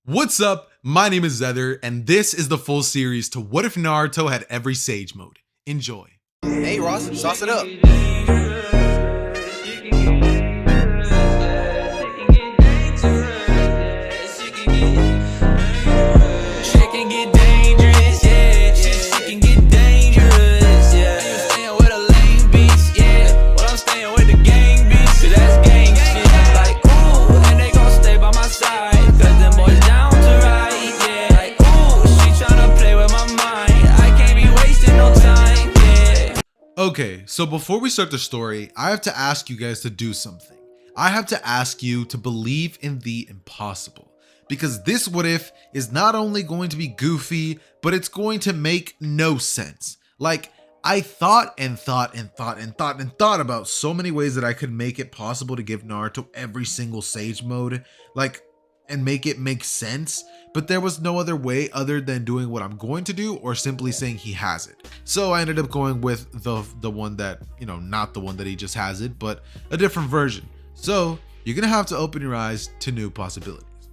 What's up? My name is Zether, and this is the full series to What If Naruto Had Every Sage Mode. Enjoy. Hey Ross, sauce it up. Okay, so before we start the story, I have to ask you guys to do something. I have to ask you to believe in the impossible. Because this what if is not only going to be goofy, but it's going to make no sense. Like, I thought about so many ways that I could make it possible to give Naruto every single Sage mode, and make it make sense, but there was no other way other than doing what I'm going to do or simply saying he has it. So I ended up going with the one that, not the one that he just has it, but a different version. So you're gonna have to open your eyes to new possibilities.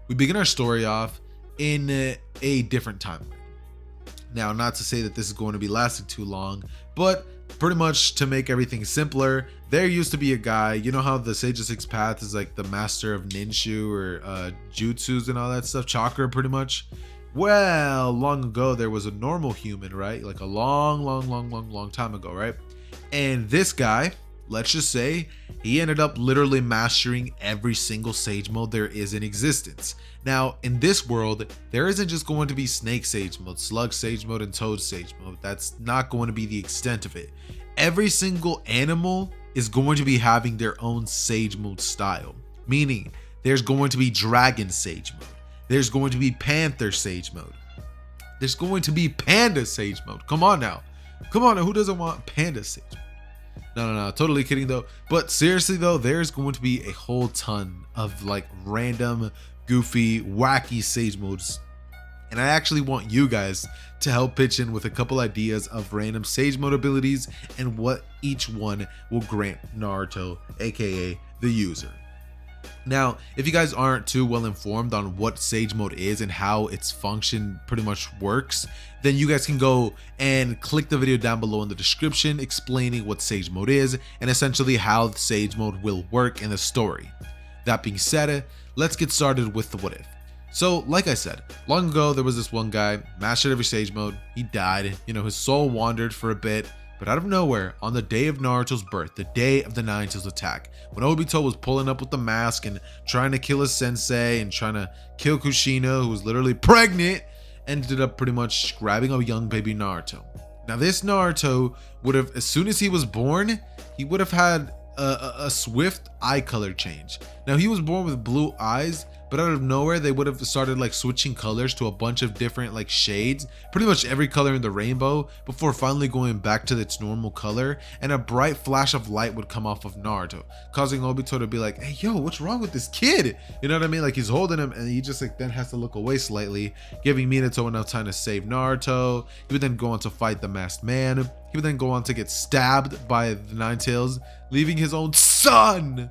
We begin our story off in a different timeline. Now, not to say that this is going to be lasting too long, but pretty much to make everything simpler, there used to be a guy, you know how the Sage of Six Paths is like the master of ninju or jutsus and all that stuff, chakra pretty much? Well, long ago there was a normal human, right? Like a long time ago, right? And this guy, let's just say, he ended up literally mastering every single Sage mode there is in existence. Now, in this world, there isn't just going to be Snake Sage mode, Slug Sage mode, and Toad Sage mode. That's not going to be the extent of it. Every single animal is going to be having their own Sage mode style, meaning there's going to be Dragon Sage mode. There's going to be Panther Sage mode. There's going to be Panda Sage mode. Come on now. Who doesn't want Panda Sage mode? No, totally kidding though. But seriously though, there's going to be a whole ton of like random, goofy, wacky Sage modes. And I actually want you guys to help pitch in with a couple ideas of random Sage mode abilities and what each one will grant Naruto, aka the user. Now, if you guys aren't too well informed on what Sage mode is and how its function pretty much works, then you guys can go and click the video down below in the description explaining what Sage mode is and essentially how the Sage mode will work in the story. That being said, let's get started with the what if. So, like I said, long ago there was this one guy, mastered every Sage mode, he died, his soul wandered for a bit, but out of nowhere, on the day of Naruto's birth, the day of the Nine Tails attack, when Obito was pulling up with the mask and trying to kill his sensei and trying to kill Kushina, who was literally pregnant, ended up pretty much grabbing a young baby Naruto. Now this Naruto would have, as soon as he was born, he would have had a swift eye color change. Now he was born with blue eyes, but out of nowhere they would have started like switching colors to a bunch of different like shades, pretty much every color in the rainbow, before finally going back to its normal color, and a bright flash of light would come off of Naruto, causing Obito to be like, hey yo, what's wrong with this kid? You know what I mean? Like he's holding him and he just like then has to look away slightly, giving Minato enough time to save Naruto. He would then go on to fight the masked man. He would then go on to get stabbed by the Nine Tails, leaving his own son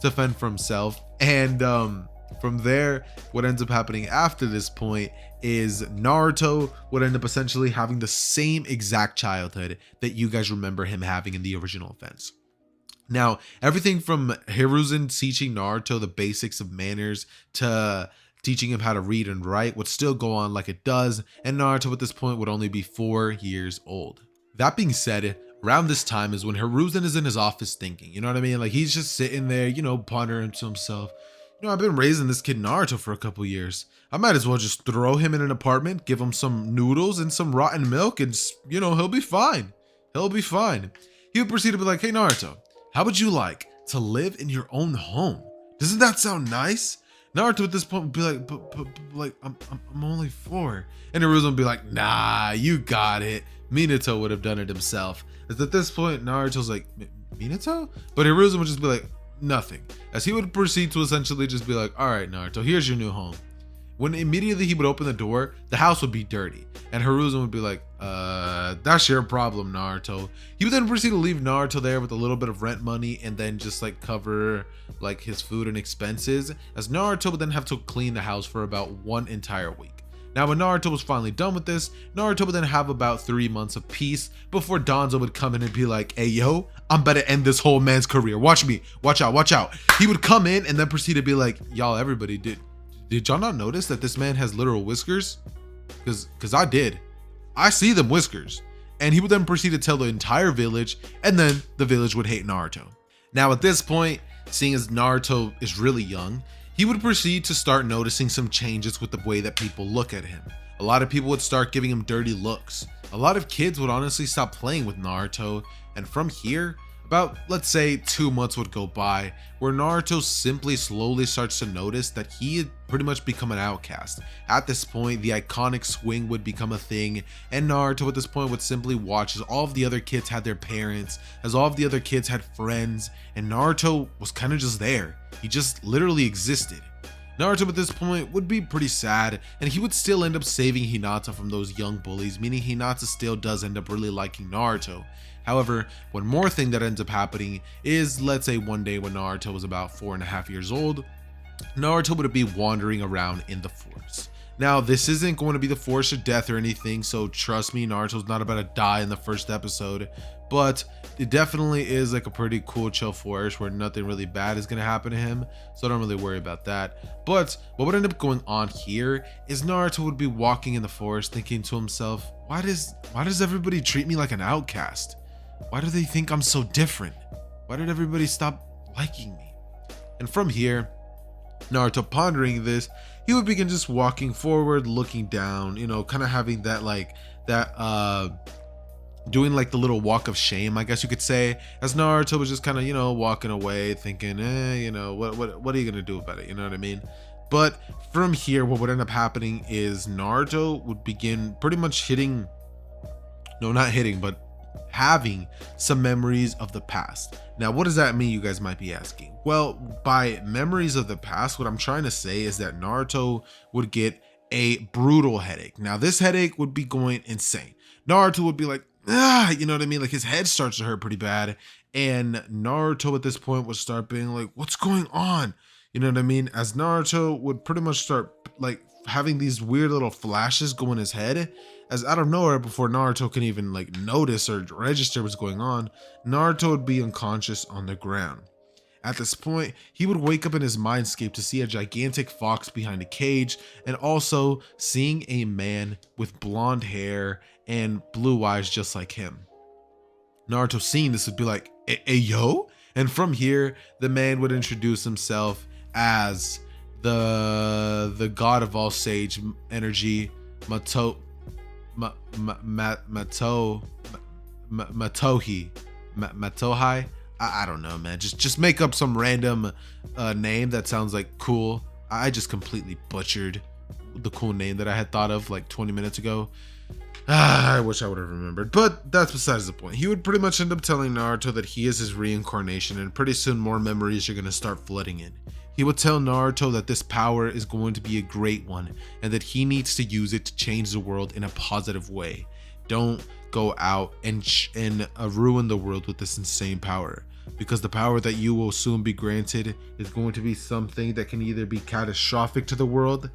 to fend for himself. And from there, what ends up happening after this point is Naruto would end up essentially having the same exact childhood that you guys remember him having in the original events. Now, everything from Hiruzen teaching Naruto the basics of manners to teaching him how to read and write would still go on like it does, and Naruto at this point would only be 4 years old. That being said, around this time is when Hiruzen is in his office thinking, you know what I mean? Like he's just sitting there, pondering to himself, I've been raising this kid Naruto for a couple years. I might as well just throw him in an apartment, give him some noodles and some rotten milk, and he'll be fine. He'll be fine. He would proceed to be like, hey Naruto, how would you like to live in your own home? Doesn't that sound nice? Naruto at this point would be like, but I'm only 4. And Hiruzen would be like, nah, you got it. Minato would have done it himself. As at this point, Naruto's like, Minato? But Hiruzen would just be like, nothing, as he would proceed to essentially just be like, all right Naruto, here's your new home. When immediately he would open the door, the house would be dirty. And Hiruzen would be like, that's your problem, Naruto. He would then proceed to leave Naruto there with a little bit of rent money and then just like cover like his food and expenses, as Naruto would then have to clean the house for about 1 entire week. Now, when Naruto was finally done with this, Naruto would then have about 3 months of peace before Danzo would come in and be like, hey, yo, I'm about to end this whole man's career. Watch me. Watch out. Watch out. He would come in and then proceed to be like, y'all, everybody, did y'all not notice that this man has literal whiskers? Because I did. I see them whiskers. And he would then proceed to tell the entire village, and then the village would hate Naruto. Now, at this point, seeing as Naruto is really young, he would proceed to start noticing some changes with the way that people look at him. A lot of people would start giving him dirty looks. A lot of kids would honestly stop playing with Naruto, and from here, about, let's say, 2 months would go by, where Naruto simply slowly starts to notice that he had pretty much become an outcast. At this point, the iconic swing would become a thing, and Naruto at this point would simply watch as all of the other kids had their parents, as all of the other kids had friends, and Naruto was kind of just there. He just literally existed. Naruto at this point would be pretty sad, and he would still end up saving Hinata from those young bullies, meaning Hinata still does end up really liking Naruto. However, one more thing that ends up happening is, let's say one day when Naruto was about 4.5 years old, Naruto would be wandering around in the forest. Now, this isn't going to be the forest of death or anything, so trust me, Naruto's not about to die in the first episode, but it definitely is like a pretty cool chill forest where nothing really bad is going to happen to him, so don't really worry about that. But what would end up going on here is Naruto would be walking in the forest thinking to himself, why does everybody treat me like an outcast? Why do they think I'm so different? Why did everybody stop liking me? And from here, Naruto pondering this, he would begin just walking forward, looking down, you know, kind of having that doing like the little walk of shame, I guess you could say, as Naruto was just kind of, you know, walking away thinking, you know, what are you gonna do about it? You know what I mean? But from here, what would end up happening is Naruto would begin pretty much having some memories of the past. Now, what does that mean, you guys might be asking? Well, by memories of the past, what I'm trying to say is that Naruto would get a brutal headache. Now, this headache would be going insane. Naruto would be like, you know what I mean? Like his head starts to hurt pretty bad. And Naruto at this point would start being like, what's going on? You know what I mean? As Naruto would pretty much start like having these weird little flashes go in his head, as out of nowhere, before Naruto can even like notice or register what's going on, Naruto would be unconscious on the ground. At this point, he would wake up in his mindscape to see a gigantic fox behind a cage, and also seeing a man with blonde hair and blue eyes just like him. Naruto seeing this would be like, hey yo? And from here, the man would introduce himself as the god of all sage energy, Matohi. I don't know, man. Just make up some random name that sounds like cool. I just completely butchered the cool name that I had thought of like 20 minutes ago. I wish I would have remembered, but that's besides the point. He would pretty much end up telling Naruto that he is his reincarnation, and pretty soon more memories are going to start flooding in. He would tell Naruto that this power is going to be a great one, and that he needs to use it to change the world in a positive way. Don't go out and ruin the world with this insane power, because the power that you will soon be granted is going to be something that can either be catastrophic to the world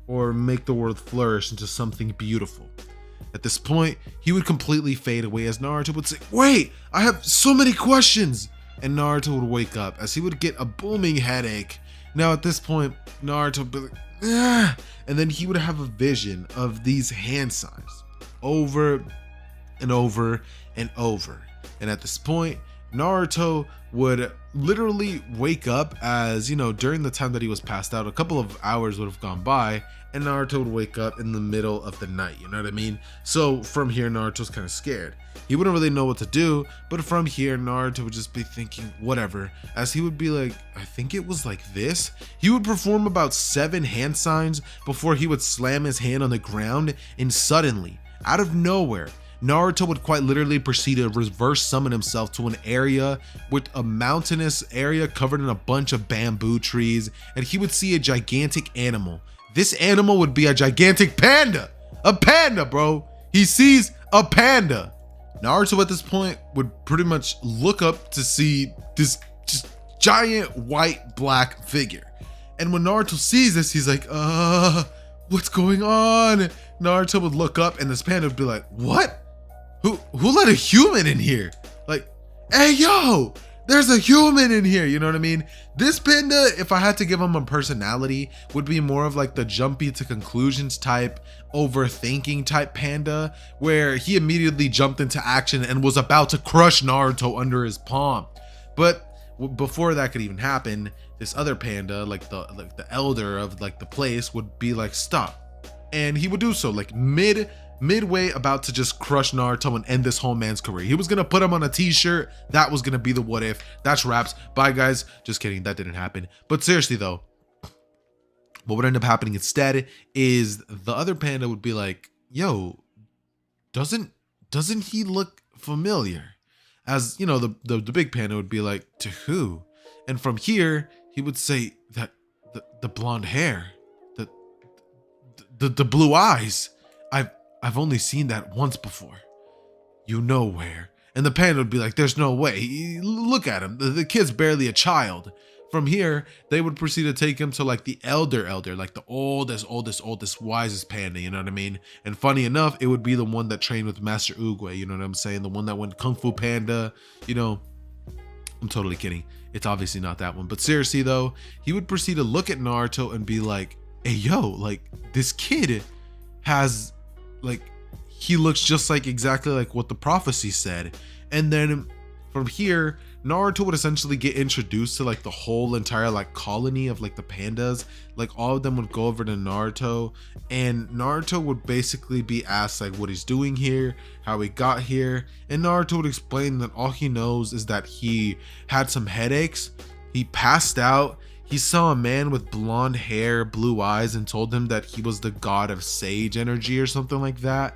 or make the world flourish into something beautiful. At this point, he would completely fade away as Naruto would say, wait, I have so many questions. And Naruto would wake up as he would get a booming headache. Now at this point, Naruto would be like, ah! And then he would have a vision of these hand signs over and over and over. And at this point, Naruto would literally wake up, as, you know, during the time that he was passed out, a couple of hours would have gone by, and Naruto would wake up in the middle of the night, you know what I mean? So from here, Naruto's kind of scared. He wouldn't really know what to do, but from here, Naruto would just be thinking, whatever, as he would be like, I think it was like this. He would perform about 7 hand signs before he would slam his hand on the ground, and suddenly, out of nowhere, Naruto would quite literally proceed to reverse summon himself to an area with a mountainous area covered in a bunch of bamboo trees, and he would see a gigantic animal this animal would be a gigantic panda. A panda, bro. He sees a panda. Naruto at this point would pretty much look up to see this just giant white black figure. And when Naruto sees this, he's like, what's going on? Naruto would look up and this panda would be like, what? Who let a human in here? Like, hey, yo, there's a human in here. You know what I mean? This panda, if I had to give him a personality, would be more of like the jumpy to conclusions type, overthinking type panda, where he immediately jumped into action and was about to crush Naruto under his palm. But before that could even happen, this other panda, like the elder of like the place, would be like, stop. And he would do so like midway about to just crush Naruto and end this whole man's career. He was gonna put him on a t-shirt. That was gonna be the what if. That's wraps. Bye guys. Just kidding, that didn't happen. But seriously though, what would end up happening instead is the other panda would be like, yo, doesn't he look familiar? As you know, the big panda would be like, to who? And from here he would say that the blonde hair, the blue eyes, I've only seen that once before. You know where? And the panda would be like, there's no way. Look at him. The kid's barely a child. From here, they would proceed to take him to like the elder, like the oldest, wisest panda, you know what I mean? And funny enough, it would be the one that trained with Master Oogway, you know what I'm saying? The one that went Kung Fu Panda, you know. I'm totally kidding. It's obviously not that one. But seriously though, he would proceed to look at Naruto and be like, hey, yo, like this kid has like, he looks just like exactly like what the prophecy said. And then from here, Naruto would essentially get introduced to like the whole entire like colony of like the pandas. Like all of them would go over to Naruto, and Naruto would basically be asked like what he's doing here, how he got here, and Naruto would explain that all he knows is that he had some headaches, he passed out, he saw a man with blonde hair, blue eyes, and told him that he was the god of sage energy or something like that.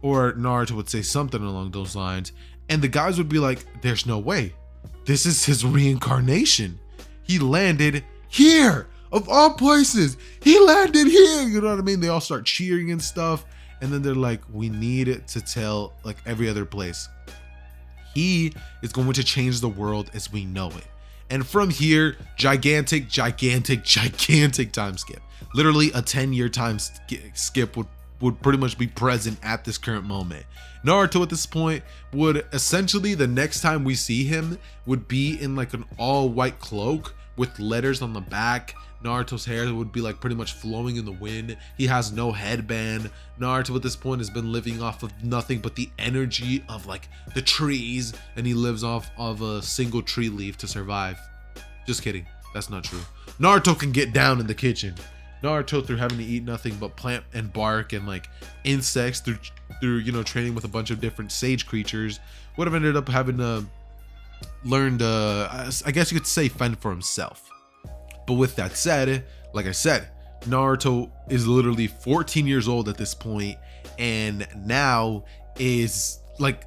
Or Naruto would say something along those lines, and the guys would be like, there's no way. This is his reincarnation. He landed here, of all places. He landed here, you know what I mean? They all start cheering and stuff, and then they're like, we need to tell like every other place. He is going to change the world as we know it. And from here, gigantic time skip. Literally a 10-year time skip would pretty much be present at this current moment. Naruto at this point would essentially, the next time we see him, would be in like an all white cloak with letters on the back. Naruto's hair would be like pretty much flowing in the wind. He has no headband. Naruto at this point has been living off of nothing but the energy of like the trees, and he lives off of a single tree leaf to survive. Just kidding, that's not true. Naruto can get down in the kitchen. Naruto, through having to eat nothing but plant and bark and like insects, through you know, training with a bunch of different sage creatures, would have ended up having learned I guess you could say fend for himself. But with that said, like I said, Naruto is literally 14 years old at this point, and now is like,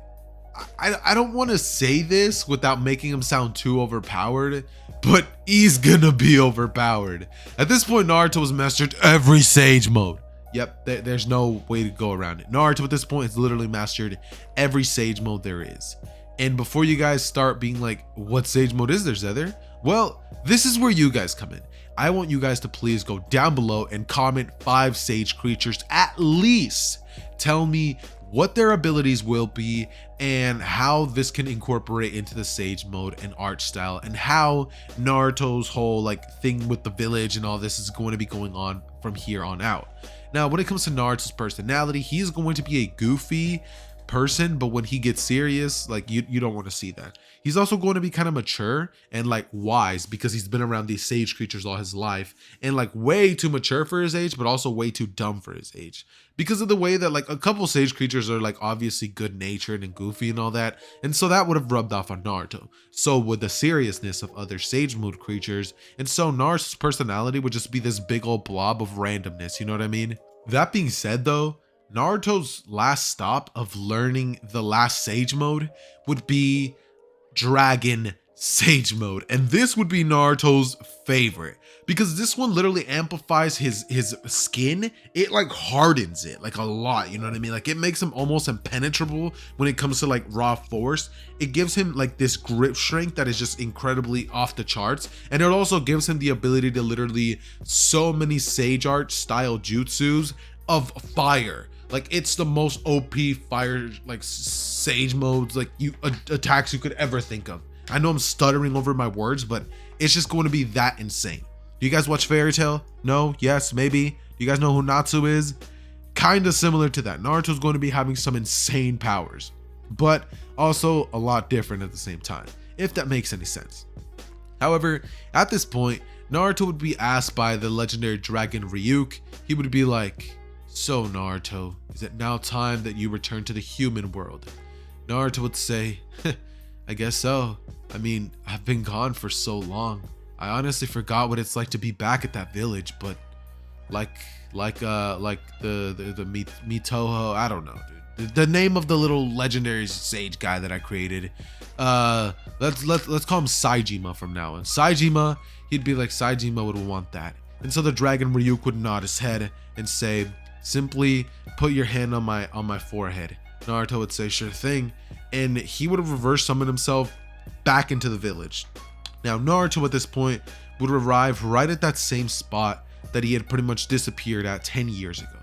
I don't want to say this without making him sound too overpowered, but he's gonna be overpowered. At this point, Naruto has mastered every sage mode. Yep, there's no way to go around it. Naruto at this point has literally mastered every sage mode there is. And before you guys start being like, what sage mode is there, Zether? Well, this is where you guys come in. I want you guys to please go down below and comment 5 sage creatures at least. Tell me what their abilities will be and how this can incorporate into the sage mode and art style, and how Naruto's whole like thing with the village and all this is going to be going on from here on out. Now, when it comes to Naruto's personality, he's going to be a goofy person, but when he gets serious, like you don't want to see that. He's also going to be kind of mature and like wise, because he's been around these sage creatures all his life, and like way too mature for his age, but also way too dumb for his age, because of the way that like a couple sage creatures are like obviously good natured and goofy and all that, and so that would have rubbed off on Naruto. So with the seriousness of other sage mood creatures, and so Naruto's personality would just be this big old blob of randomness, you know what I mean? That being said though, Naruto's last stop of learning the last sage mode would be Dragon Sage Mode. And this would be Naruto's favorite, because this one literally amplifies his skin. It like hardens it like a lot, you know what I mean? Like it makes him almost impenetrable when it comes to like raw force. It gives him like this grip strength that is just incredibly off the charts, and it also gives him the ability to literally so many Sage Art style jutsus of fire. Like it's the most OP fire like Sage modes like attacks you could ever think of. I know I'm stuttering over my words, but it's just going to be that insane. Do you guys watch Fairy Tail? No? Yes? Maybe? Do you guys know who Natsu is? Kind of similar to that. Naruto's going to be having some insane powers, but also a lot different at the same time, if that makes any sense. However, at this point, Naruto would be asked by the legendary dragon Ryuk. He would be like, "So Naruto, is it now time that you return to the human world?" Naruto would say, "I guess so. I mean, I've been gone for so long. I honestly forgot what it's like to be back at that village, but like the Mitoho, I don't know, dude. The name of the little legendary sage guy that I created. Let's call him Saejima from now on. Saejima, he'd be like, Saejima would want that." And so the dragon Ryuk would nod his head and say, "Simply put your hand on my forehead." Naruto would say, "Sure thing," and he would have reverse summoned himself back into the village. Now Naruto at this point would arrive right at that same spot that he had pretty much disappeared at 10 years ago.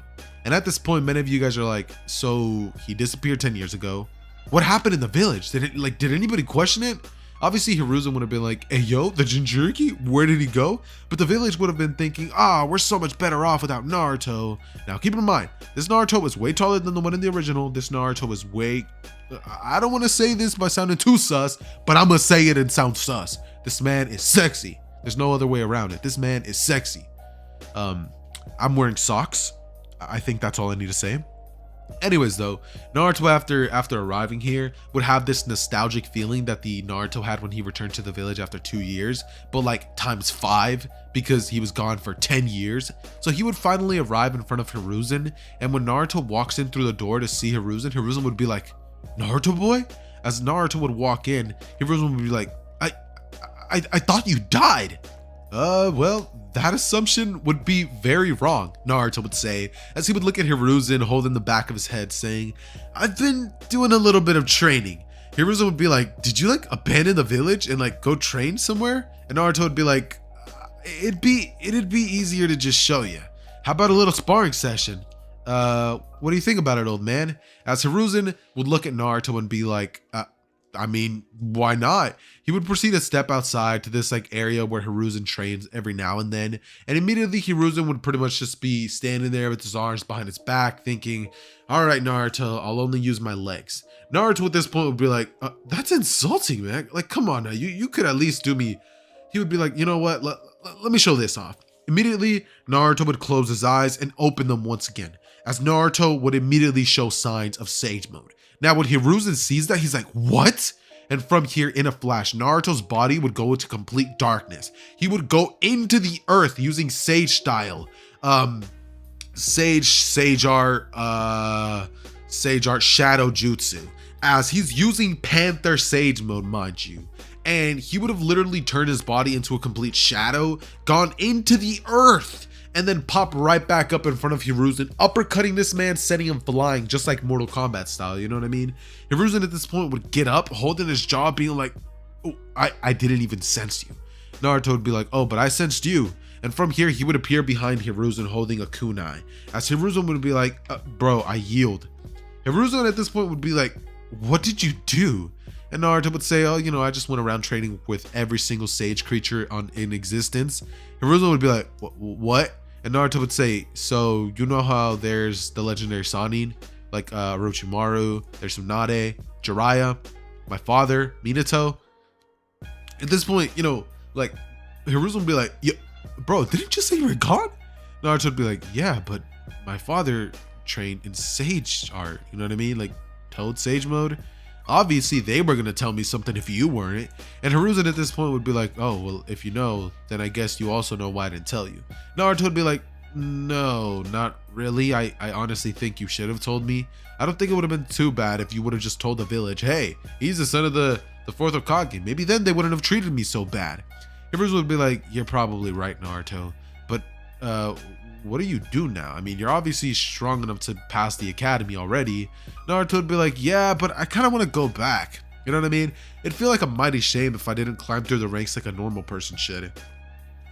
And at this point, many of you guys are like, so he disappeared 10 years ago. What happened in the village? Did anybody question it? Obviously Hiruzen would have been like, "Hey yo, the Jinchuriki, where did he go?" But the village would have been thinking, we're so much better off without Naruto. Now keep in mind, this Naruto was way taller than the one in the original. This Naruto was way, I don't want to say this by sounding too sus, but I'm gonna say it and sound sus. This man is sexy. There's no other way around it. This man is sexy. I'm wearing socks. I think that's all I need to say. Anyways though, Naruto after arriving here would have this nostalgic feeling that the Naruto had when he returned to the village after 2 years, but like times 5 because he was gone for 10 years. So he would finally arrive in front of Hiruzen, and when Naruto walks in through the door to see Hiruzen would be like, "Naruto boy?" As Naruto would walk in, Hiruzen would be like, I thought you died." Well, that assumption would be very wrong, Naruto would say, as he would look at Hiruzen holding the back of his head saying, "I've been doing a little bit of training." Hiruzen would be like, "Did you like abandon the village and like go train somewhere?" And Naruto would be like, it'd be easier to just show you. How about a little sparring session? What do you think about it, old man?" As Hiruzen would look at Naruto and be like, I mean, why not? He would proceed to step outside to this like area where Hiruzen trains every now and then, and immediately Hiruzen would pretty much just be standing there with his arms behind his back thinking, "All right, Naruto, I'll only use my legs." Naruto at this point would be like, "That's insulting, man. Like, come on now, you could at least do me." He would be like, "You know what, let me show this off." Immediately, Naruto would close his eyes and open them once again, as Naruto would immediately show signs of Sage Mode. Now when Hiruzen sees that, he's like, "What?" And from here, in a flash, Naruto's body would go into complete darkness. He would go into the earth using Sage style, Sage Art Shadow Jutsu, as he's using Panther Sage Mode, mind you. And he would have literally turned his body into a complete shadow, gone into the earth, and then pop right back up in front of Hiruzen, uppercutting this man, sending him flying, just like Mortal Kombat style, you know what I mean? Hiruzen at this point would get up, holding his jaw, being like, "Oh, I didn't even sense you." Naruto would be like, "Oh, but I sensed you." And from here, he would appear behind Hiruzen holding a kunai, as Hiruzen would be like, "Bro, I yield." Hiruzen at this point would be like, "What did you do?" And Naruto would say, "Oh, you know, I just went around trading with every single sage creature in existence." Hiruzen would be like, "What?" And Naruto would say, "So you know how there's the legendary Sannin, like Orochimaru, there's Tsunade, Jiraiya, my father, Minato." At this point, you know, like Hiruzen would be like, "Yeah, bro, didn't you just say you were gone?" Naruto would be like, "Yeah, but my father trained in Sage Art, you know what I mean? Like Toad Sage Mode. Obviously, they were gonna tell me something if you weren't." And Hiruzen at this point would be like, "Oh, well, if you know, then I guess you also know why I didn't tell you." Naruto would be like, No, not really. I honestly think you should have told me. I don't think it would have been too bad if you would have just told the village, hey, he's the son of the fourth Hokage. Maybe then they wouldn't have treated me so bad. Everyone would be like, you're probably right, Naruto. But what do you do now? I mean, you're obviously strong enough to pass the academy already. Naruto would be like, yeah, but I kind of want to go back. You know what I mean? It'd feel like a mighty shame if I didn't climb through the ranks like a normal person should.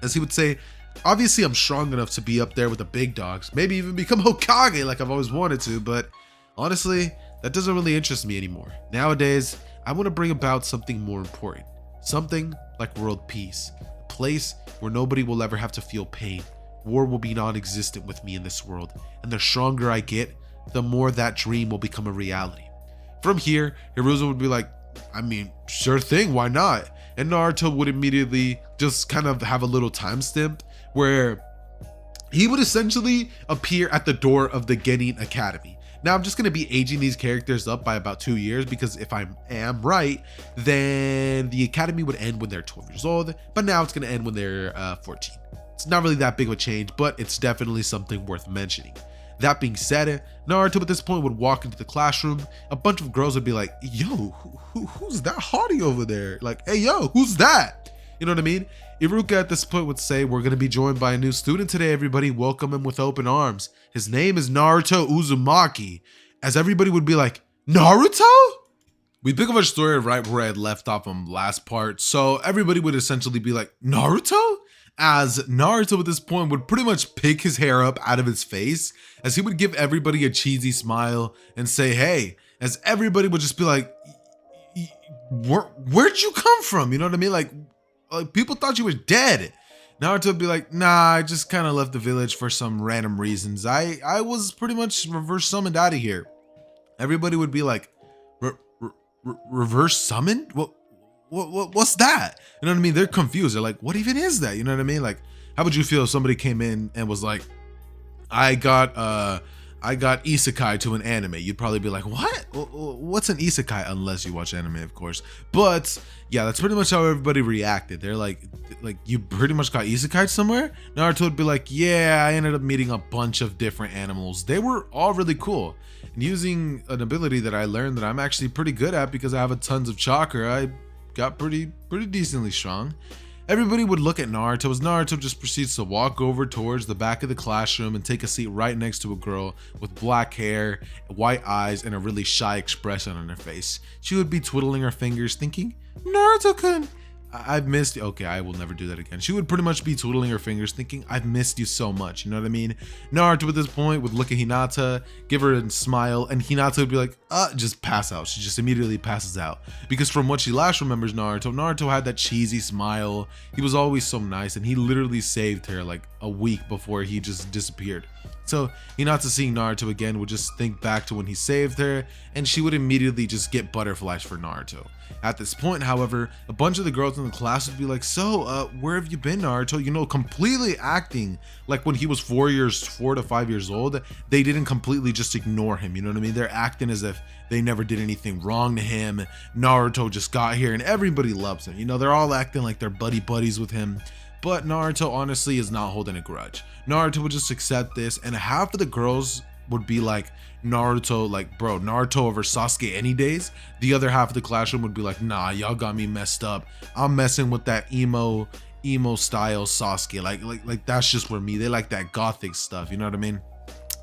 As he would say, obviously I'm strong enough to be up there with the big dogs, maybe even become Hokage like I've always wanted to, but honestly, that doesn't really interest me anymore. Nowadays, I want to bring about something more important. Something like world peace. A place where nobody will ever have to feel pain. War will be non-existent with me in this world, and the stronger I get, the more that dream will become a reality. From here, Hiruzo would be like, I mean, sure thing, why not? And Naruto would immediately just kind of have a little timestamp where he would essentially appear at the door of the Genin Academy. Now, I'm just going to be aging these characters up by about 2 years because if I am right, then the academy would end when they're 12 years old, but now it's going to end when they're 14. It's not really that big of a change, but it's definitely something worth mentioning. That being said, Naruto at this point would walk into the classroom. A bunch of girls would be like, yo, who's that hottie over there? Like, hey, yo, who's that? You know what I mean? Iruka at this point would say, we're going to be joined by a new student today, everybody. Welcome him with open arms. His name is Naruto Uzumaki. As everybody would be like, Naruto? We pick up our story right where I had left off on last part. So everybody would essentially be like, Naruto? As Naruto at this point would pretty much pick his hair up out of his face, as he would give everybody a cheesy smile and say, hey, as everybody would just be like, where'd you come from? You know what I mean? Like people thought you were dead. Naruto would be like, nah, I just kind of left the village for some random reasons. I was pretty much reverse summoned out of here. Everybody would be like, reverse summoned? What's that? You know what I mean? They're confused. They're like, what even is that? You know what I mean? Like, how would you feel if somebody came in and was like, I got isekai to an anime? You'd probably be like, what? What's an isekai? Unless you watch anime, of course. But yeah, that's pretty much how everybody reacted. They're like you pretty much got isekai somewhere? Naruto would be like, yeah, I ended up meeting a bunch of different animals. They were all really cool. And using an ability that I learned that I'm actually pretty good at because I have a tons of chakra, I got pretty decently strong. Everybody would look at Naruto as Naruto just proceeds to walk over towards the back of the classroom and take a seat right next to a girl with black hair, white eyes, and a really shy expression on her face. She would be twiddling her fingers thinking, Naruto-kun, I've missed you. Okay, I will never do that again. She would pretty much be twiddling her fingers thinking, I've missed you so much. You know what I mean? Naruto at this point would look at Hinata, give her a smile, and Hinata would be like, just pass out. She just immediately passes out. Because from what she last remembers Naruto had that cheesy smile. He was always so nice, and he literally saved her like a week before he just disappeared. So Hinata seeing Naruto again would just think back to when he saved her, and she would immediately just get butterflies for Naruto. At this point, however, a bunch of the girls in the class would be like, so, where have you been, Naruto? You know, completely acting like when he was 4 to 5 years old, they didn't completely just ignore him, you know what I mean? They're acting as if they never did anything wrong to him. Naruto just got here and everybody loves him. You know, they're all acting like they're buddies with him. But Naruto honestly is not holding a grudge. Naruto would just accept this, and half of the girls would be like, Naruto, like, bro, Naruto over Sasuke any days. The other half of the classroom would be like, nah, y'all got me messed up. I'm messing with that emo style Sasuke. Like that's just for me. They like that gothic stuff, you know what I mean?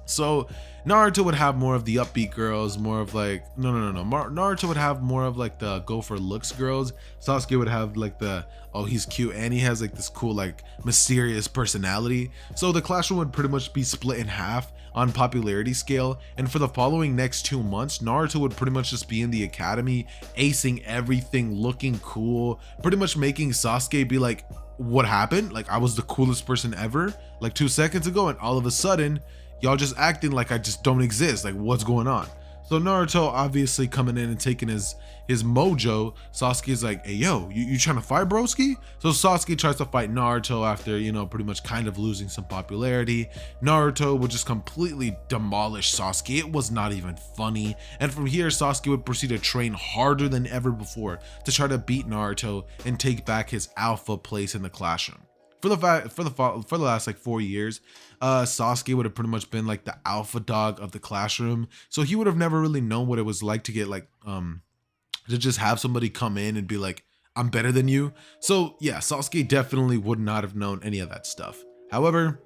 So Naruto would have more of the upbeat girls, more of like, no. Naruto would have more of like the go for looks girls. Sasuke would have like the, oh, he's cute and he has like this cool, like mysterious personality. So the classroom would pretty much be split in half on popularity scale. And for the following next 2 months, Naruto would pretty much just be in the academy, acing everything, looking cool, pretty much making Sasuke be like, what happened? Like, I was the coolest person ever like 2 seconds ago, and all of a sudden y'all just acting like I just don't exist. Like, what's going on? So Naruto obviously coming in and taking his mojo. Sasuke's like, hey, yo, you trying to fight, broski? So Sasuke tries to fight Naruto after, you know, pretty much kind of losing some popularity. Naruto would just completely demolish Sasuke. It was not even funny. And from here, Sasuke would proceed to train harder than ever before to try to beat Naruto and take back his alpha place in the classroom. for the last like 4 years, Sasuke would have pretty much been like the alpha dog of the classroom. So he would have never really known what it was like to get like to just have somebody come in and be like, I'm better than you. So yeah, Sasuke definitely would not have known any of that stuff. However,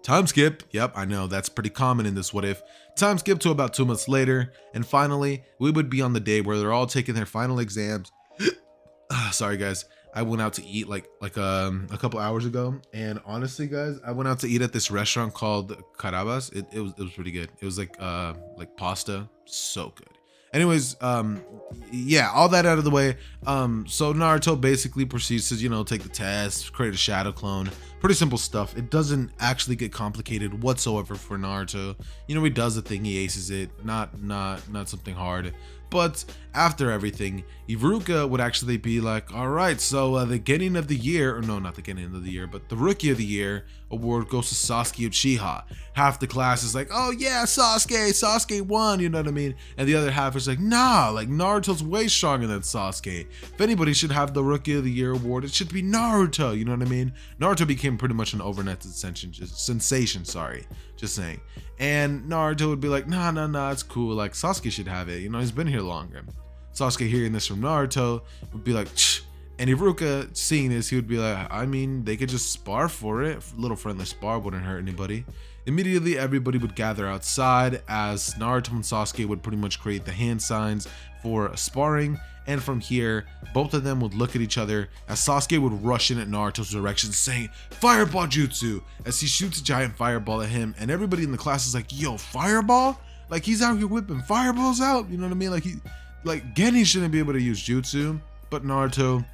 time skip. Yep, I know that's pretty common in this what if. Time skip to about 2 months later, and finally, we would be on the day where they're all taking their final exams. Sorry guys, I went out to eat like a couple hours ago, and honestly guys, I went out to eat at this restaurant called Carabas. It was pretty good. It was like pasta, so good. Anyways, yeah, all that out of the way. So Naruto basically proceeds to, you know, take the test, create a shadow clone. Pretty simple stuff. It doesn't actually get complicated whatsoever for Naruto. You know, he does the thing, he aces it. Not something hard. But after everything, Iruka would actually be like, all right, so the Genin of the year, or no, not the Genin of the year, but the Rookie of the Year award goes to Sasuke Uchiha. Half the class is like, oh yeah, Sasuke won, you know what I mean? And the other half is like, nah, like Naruto's way stronger than Sasuke. If anybody should have the Rookie of the Year award, it should be Naruto, you know what I mean? Naruto became pretty much an overnight sensation, sorry, just saying. And Naruto would be like, nah, it's cool, like Sasuke should have it, you know, he's been here longer. Sasuke hearing this from Naruto would be like, shh. And Iruka seeing this, he would be like, I mean, they could just spar for it. A little friendly spar wouldn't hurt anybody. Immediately, everybody would gather outside as Naruto and Sasuke would pretty much create the hand signs for sparring. And from here, both of them would look at each other as Sasuke would rush in at Naruto's direction saying, Fireball Jutsu, as he shoots a giant fireball at him. And everybody in the class is like, yo, fireball? Like he's out here whipping fireballs out? You know what I mean? Like Genin shouldn't be able to use jutsu, but Naruto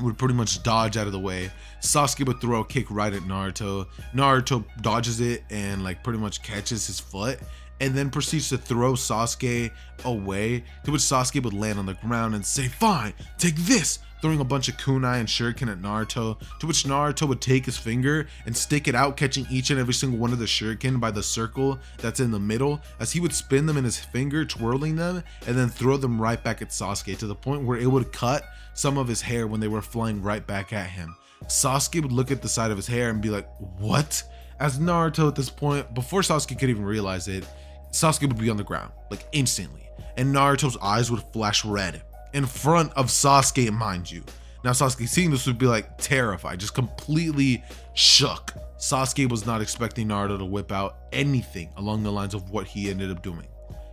would pretty much dodge out of the way. Sasuke would throw a kick right at Naruto. Naruto dodges it and like pretty much catches his foot and then proceeds to throw Sasuke away, to which Sasuke would land on the ground and say, fine, take this, throwing a bunch of kunai and shuriken at Naruto, to which Naruto would take his finger and stick it out, catching each and every single one of the shuriken by the circle that's in the middle, as he would spin them in his finger, twirling them, and then throw them right back at Sasuke, to the point where it would cut some of his hair when they were flying right back at him. Sasuke would look at the side of his hair and be like, what? As Naruto at this point, before Sasuke could even realize it, Sasuke would be on the ground, like instantly, and Naruto's eyes would flash red in front of Sasuke, mind you. Now Sasuke seeing this would be like terrified, just completely shook. Sasuke was not expecting Naruto to whip out anything along the lines of what he ended up doing.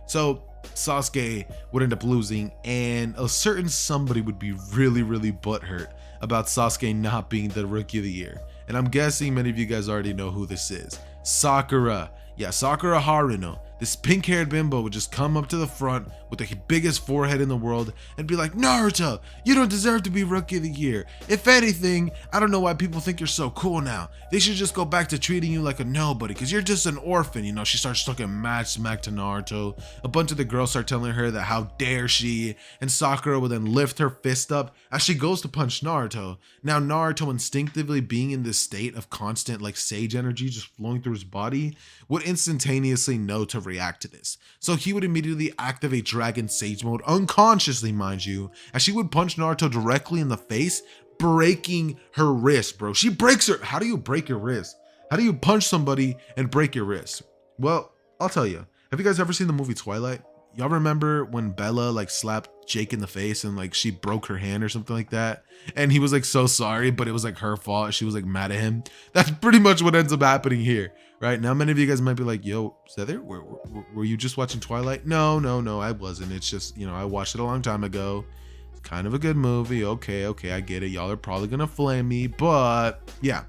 So Sasuke would end up losing, and a certain somebody would be really butthurt about Sasuke not being the Rookie of the Year. And I'm guessing many of you guys already know who this is. Sakura. Yeah, Sakura Haruno. This pink-haired bimbo would just come up to the front with the biggest forehead in the world and be like, Naruto, you don't deserve to be Rookie of the Year. If anything, I don't know why people think you're so cool now. They should just go back to treating you like a nobody, because you're just an orphan. You know, she starts talking mad smack to Naruto. A bunch of the girls start telling her that how dare she, and Sakura will then lift her fist up as she goes to punch Naruto. Now Naruto, instinctively being in this state of constant like sage energy just flowing through his body, would instantaneously know to react to this. So he would immediately activate Dragon Sage mode, unconsciously mind you, as she would punch Naruto directly in the face, breaking her wrist, bro. She breaks her. How do you break your wrist? How do you punch somebody and break your wrist? Well, I'll tell you. Have you guys ever seen the movie Twilight? Y'all remember when Bella like slapped Jake in the face and like she broke her hand or something like that? And he was like so sorry, but it was like her fault. She was like mad at him. That's pretty much what ends up happening here. Right now, many of you guys might be like, yo, Sether, were you just watching Twilight? No, I wasn't. It's just, you know, I watched it a long time ago. It's kind of a good movie. Okay, I get it. Y'all are probably gonna flame me, but yeah.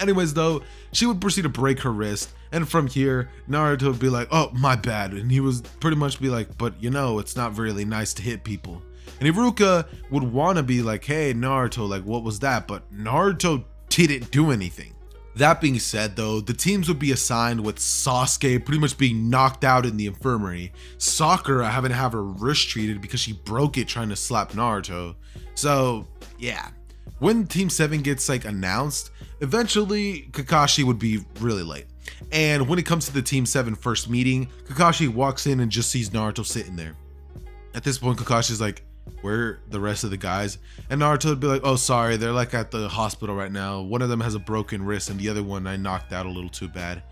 Anyways, though, she would proceed to break her wrist. And from here, Naruto would be like, oh, my bad. And he was pretty much be like, but you know, it's not really nice to hit people. And Iruka would want to be like, hey, Naruto, like, what was that? But Naruto didn't do anything. That being said, though, the teams would be assigned with Sasuke pretty much being knocked out in the infirmary, Sakura having to have her wrist treated because she broke it trying to slap Naruto. So, yeah. When Team 7 gets like announced, eventually Kakashi would be really late. And when it comes to the Team 7 first meeting, Kakashi walks in and just sees Naruto sitting there. At this point, Kakashi's like, where the rest of the guys? And Naruto would be like, oh, sorry, they're like at the hospital right now. One of them has a broken wrist and the other one I knocked out a little too bad.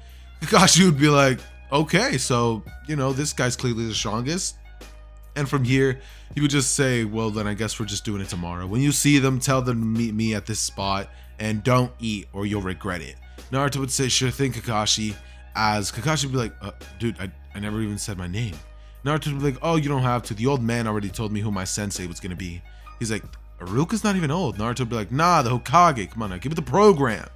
Kakashi would be like, okay, so, this guy's clearly the strongest. And from here, he would just say, well, then I guess we're just doing it tomorrow. When you see them, tell them to meet me at this spot and don't eat or you'll regret it. Naruto would say, sure thing, Kakashi. As Kakashi would be like, dude, I never even said my name. Naruto would be like, oh, you don't have to. The old man already told me who my sensei was going to be. He's like, Iruka's not even old. Naruto would be like, nah, the Hokage. Come on now, give it the program.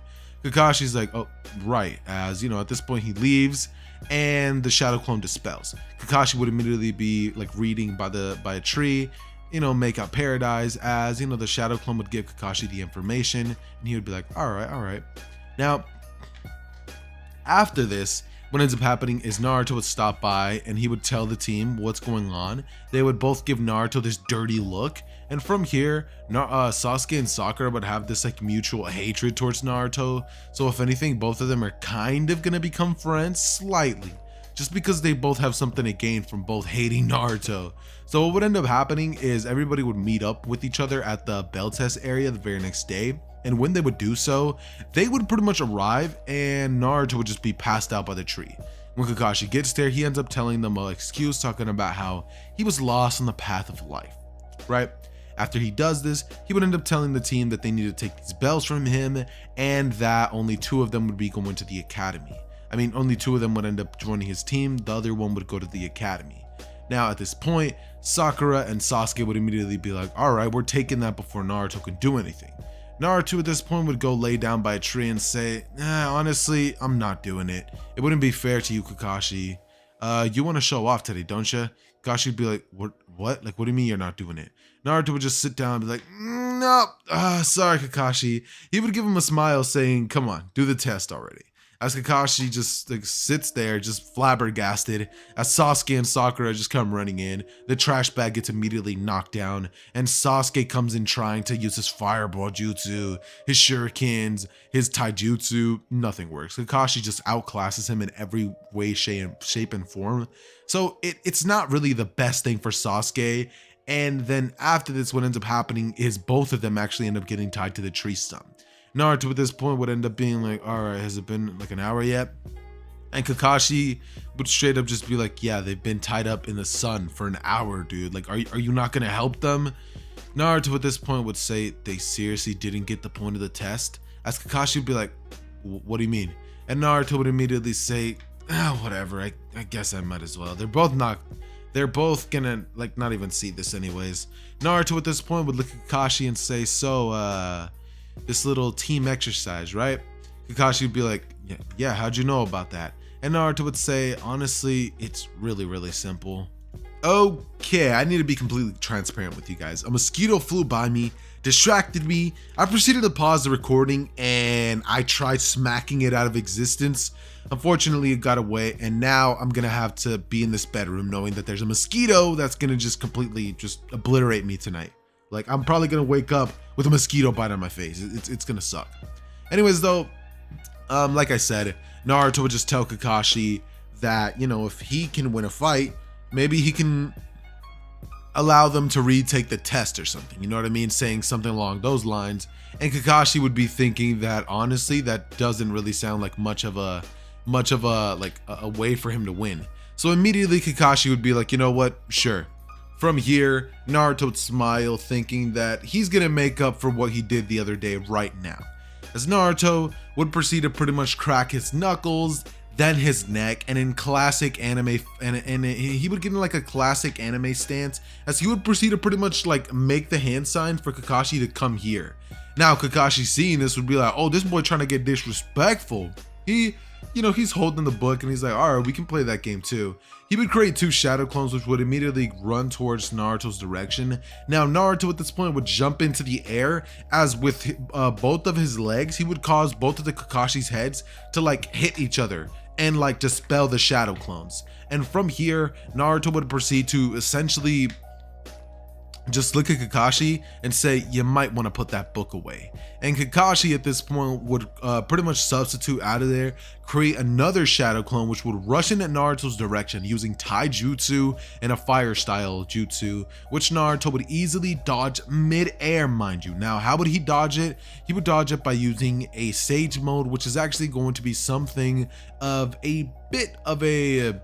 Kakashi's like, oh, right. As, at this point he leaves and the shadow clone dispels. Kakashi would immediately be like reading by a tree, make out paradise, as, the shadow clone would give Kakashi the information and he would be like, all right. Now, after this, what ends up happening is Naruto would stop by and he would tell the team what's going on. They would both give Naruto this dirty look. And from here, Sasuke and Sakura would have this like mutual hatred towards Naruto. So if anything, both of them are kind of going to become friends slightly. Just because they both have something to gain from both hating Naruto. So what would end up happening is everybody would meet up with each other at the bell test area the very next day. And when they would do so, they would pretty much arrive and Naruto would just be passed out by the tree. When Kakashi gets there, he ends up telling them an excuse talking about how he was lost on the path of life, right? After he does this, he would end up telling the team that they need to take these bells from him and that only 2 of them would be going to the academy. I mean, only 2 of them would end up joining his team. The other one would go to the academy. Now, at this point, Sakura and Sasuke would immediately be like, all right, we're taking that before Naruto can do anything. Naruto at this point would go lay down by a tree and say, honestly, I'm not doing it. It wouldn't be fair to you, Kakashi. You want to show off today, don't you? Kakashi would be like, what? Like, what do you mean you're not doing it? Naruto would just sit down and be like, no, sorry, Kakashi. He would give him a smile saying, come on, do the test already. As Kakashi just like sits there, just flabbergasted, as Sasuke and Sakura just come running in, the trash bag gets immediately knocked down, and Sasuke comes in trying to use his fireball jutsu, his shurikens, his taijutsu, nothing works. Kakashi just outclasses him in every way, shape, and form. So it's not really the best thing for Sasuke. And then after this, what ends up happening is both of them actually end up getting tied to the tree stump. Naruto at this point would end up being like, all right, has it been like an hour yet? And Kakashi would straight up just be like, yeah, they've been tied up in the sun for an hour, dude. Like, are you not going to help them? Naruto at this point would say they seriously didn't get the point of the test. As Kakashi would be like, what do you mean? And Naruto would immediately say, whatever, I guess I might as well. They're both gonna like not even see this anyways. Naruto at this point would look at Kakashi and say, so, this little team exercise, right? Kakashi would be like, yeah, how'd you know about that? And Naruto would say, honestly, it's really simple. Okay, I need to be completely transparent with you guys. A mosquito flew by me, distracted me. I proceeded to pause the recording and I tried smacking it out of existence. Unfortunately, it got away and now I'm gonna have to be in this bedroom knowing that there's a mosquito that's gonna just completely just obliterate me tonight. Like, I'm probably gonna wake up with a mosquito bite on my face. It's gonna suck. Anyways, though, like I said, Naruto would just tell Kakashi that, if he can win a fight, maybe he can allow them to retake the test or something. You know what I mean? Saying something along those lines. And Kakashi would be thinking that, honestly, that doesn't really sound like much of a way for him to win. So immediately Kakashi would be like, you know what? Sure. From here, Naruto would smile, thinking that he's gonna make up for what he did the other day right now. As Naruto would proceed to pretty much crack his knuckles, then his neck, and in classic anime, and he would get in like a classic anime stance, as he would proceed to pretty much like make the hand sign for Kakashi to come here. Now Kakashi seeing this would be like, oh, this boy trying to get disrespectful. He's holding the book and he's like, all right, we can play that game too. He would create 2 shadow clones which would immediately run towards Naruto's direction. Now Naruto at this point would jump into the air, as with both of his legs, he would cause both of the Kakashi's heads to like hit each other and like dispel the shadow clones. And from here, Naruto would proceed to essentially just look at Kakashi and say, you might want to put that book away. And Kakashi at this point would pretty much substitute out of there, create another shadow clone which would rush in at Naruto's direction using taijutsu and a fire style jutsu, which Naruto would easily dodge mid-air, mind you. Now, how would he dodge it? He would dodge it by using a sage mode, which is actually going to be something of a bit of a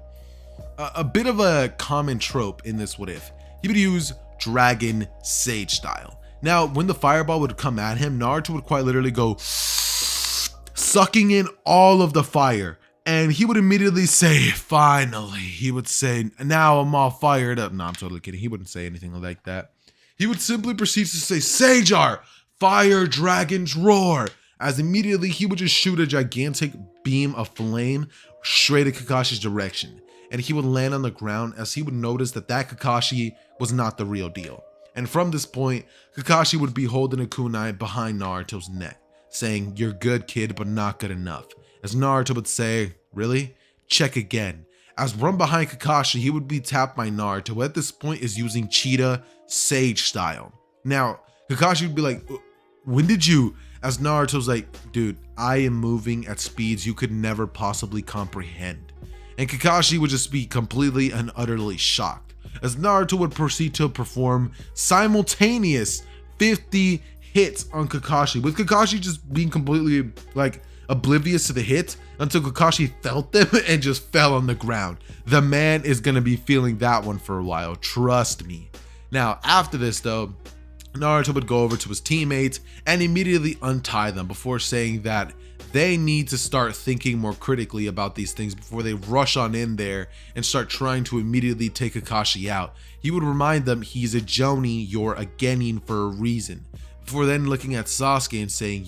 common trope in this what if. He would use dragon sage style. Now, when the fireball would come at him, Naruto would quite literally go sucking in all of the fire, and he would immediately say, finally. He would say, now I'm all fired up. No, I'm totally kidding. He wouldn't say anything like that. He would simply proceed to say, Sage Art, fire dragons roar, as immediately he would just shoot a gigantic beam of flame straight at Kakashi's direction. And he would land on the ground, as he would notice that Kakashi was not the real deal. And from this point, Kakashi would be holding a kunai behind Naruto's neck, saying, you're good, kid, but not good enough. As Naruto would say, really? Check again. As run behind Kakashi, he would be tapped by Naruto, who at this point is using cheetah sage style. Now, Kakashi would be like, when did you? As Naruto's like, dude, I am moving at speeds you could never possibly comprehend. And Kakashi would just be completely and utterly shocked, as Naruto would proceed to perform simultaneous 50 hits on Kakashi, with Kakashi just being completely like oblivious to the hit until Kakashi felt them and just fell on the ground. The man is gonna be feeling that one for a while, trust me. Now, after this though, Naruto would go over to his teammates and immediately untie them before saying that they need to start thinking more critically about these things before they rush on in there and start trying to immediately take Kakashi out. He would remind them he's a Jonin, you're a Genin for a reason, before then looking at Sasuke and saying,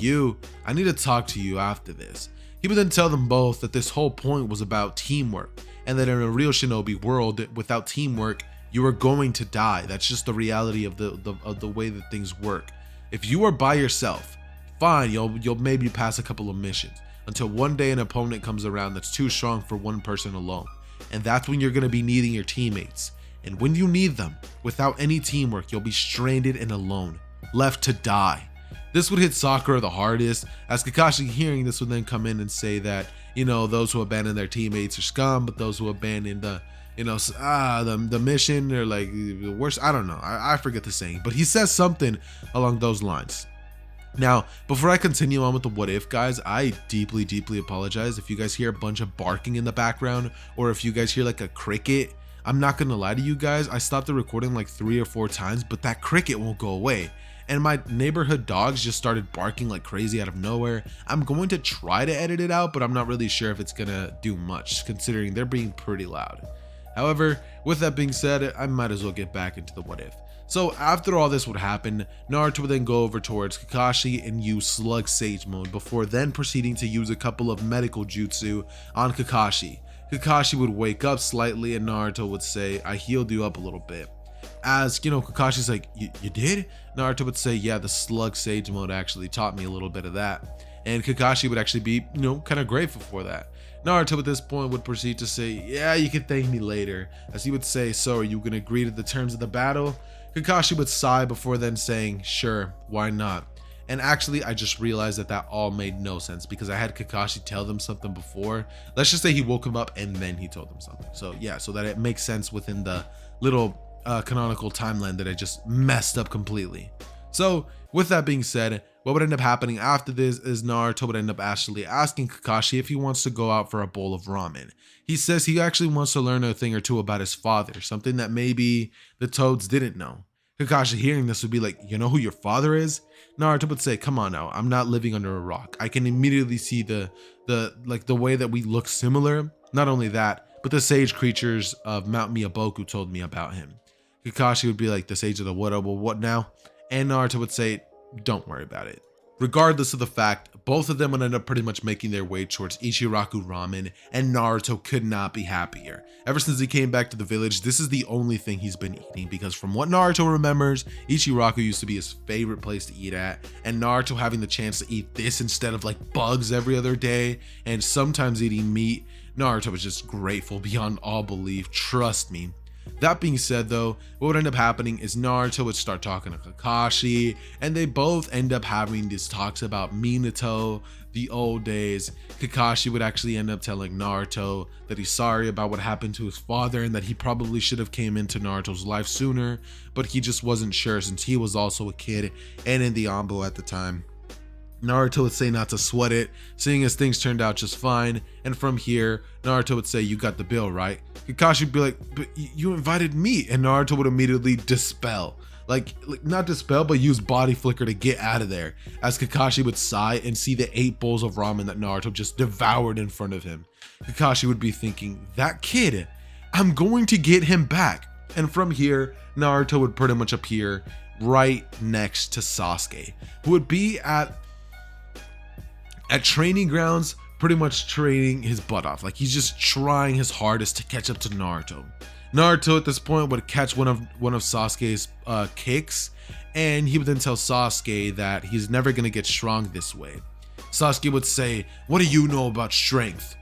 I need to talk to you after this. He would then tell them both that this whole point was about teamwork, and that in a real shinobi world, without teamwork, you are going to die. That's just the reality of the way that things work. If you are by yourself, fine, you'll maybe pass a couple of missions until one day an opponent comes around that's too strong for one person alone. And that's when you're going to be needing your teammates. And when you need them, without any teamwork, you'll be stranded and alone, left to die. This would hit Sakura the hardest, as Kakashi hearing this would then come in and say that, those who abandon their teammates are scum, but those who abandon the mission are like the worst. I don't know. I forget the saying, but he says something along those lines. Now, before I continue on with the what if, guys, I deeply apologize if you guys hear a bunch of barking in the background, or if you guys hear like a cricket. I'm not gonna lie to you guys, I stopped the recording like 3 or 4 times, but that cricket won't go away. And my neighborhood dogs just started barking like crazy out of nowhere. I'm going to try to edit it out, but I'm not really sure if it's gonna do much, considering they're being pretty loud. However, with that being said, I might as well get back into the what if. So after all this would happen, Naruto would then go over towards Kakashi and use Slug Sage mode, before then proceeding to use a couple of medical jutsu on Kakashi. Kakashi would wake up slightly and Naruto would say, I healed you up a little bit. As, Kakashi's like, you did? Naruto would say, yeah, the Slug Sage mode actually taught me a little bit of that. And Kakashi would actually be, kind of grateful for that. Naruto at this point would proceed to say, yeah, you can thank me later. As he would say, so are you going to agree to the terms of the battle? Kakashi would sigh before then saying, sure, why not? And actually, I just realized that all made no sense, because I had Kakashi tell them something before. Let's just say he woke him up and then he told them something. So yeah, so that it makes sense within the little canonical timeline that I just messed up completely. So with that being said, what would end up happening after this is Naruto would end up actually asking Kakashi if he wants to go out for a bowl of ramen. He says he actually wants to learn a thing or two about his father, something that maybe the Toads didn't know. Kakashi hearing this would be like, you know who your father is? Naruto would say, come on now, I'm not living under a rock. I can immediately see the way that we look similar. Not only that, but the sage creatures of Mount Miyaboku told me about him. Kakashi would be like, the sage of the what? Well, what now? And Naruto would say, don't worry about it. Regardless of the fact, both of them would end up pretty much making their way towards Ichiraku Ramen, and Naruto could not be happier. Ever since he came back to the village, this is the only thing he's been eating, because from what Naruto remembers, Ichiraku used to be his favorite place to eat at, and Naruto having the chance to eat this instead of like bugs every other day, and sometimes eating meat, Naruto was just grateful beyond all belief, trust me. That being said though, what would end up happening is Naruto would start talking to Kakashi, and they both end up having these talks about Minato, the old days. Kakashi would actually end up telling Naruto that he's sorry about what happened to his father and that he probably should have came into Naruto's life sooner, but he just wasn't sure since he was also a kid and in the Ambo at the time. Naruto would say not to sweat it, seeing as things turned out just fine, and from here, Naruto would say, "You got the bill, right?" Kakashi would be like, "But you invited me," and Naruto would immediately dispel. Like not dispel, but use body flicker to get out of there, as Kakashi would sigh and see the 8 bowls of ramen that Naruto just devoured in front of him. Kakashi would be thinking, "That kid, I'm going to get him back." And from here, Naruto would pretty much appear right next to Sasuke, who would be at training grounds, pretty much training his butt off. Like he's just trying his hardest to catch up to Naruto. Naruto at this point would catch one of Sasuke's kicks, and he would then tell Sasuke that he's never gonna get strong this way. Sasuke would say, "What do you know about strength?"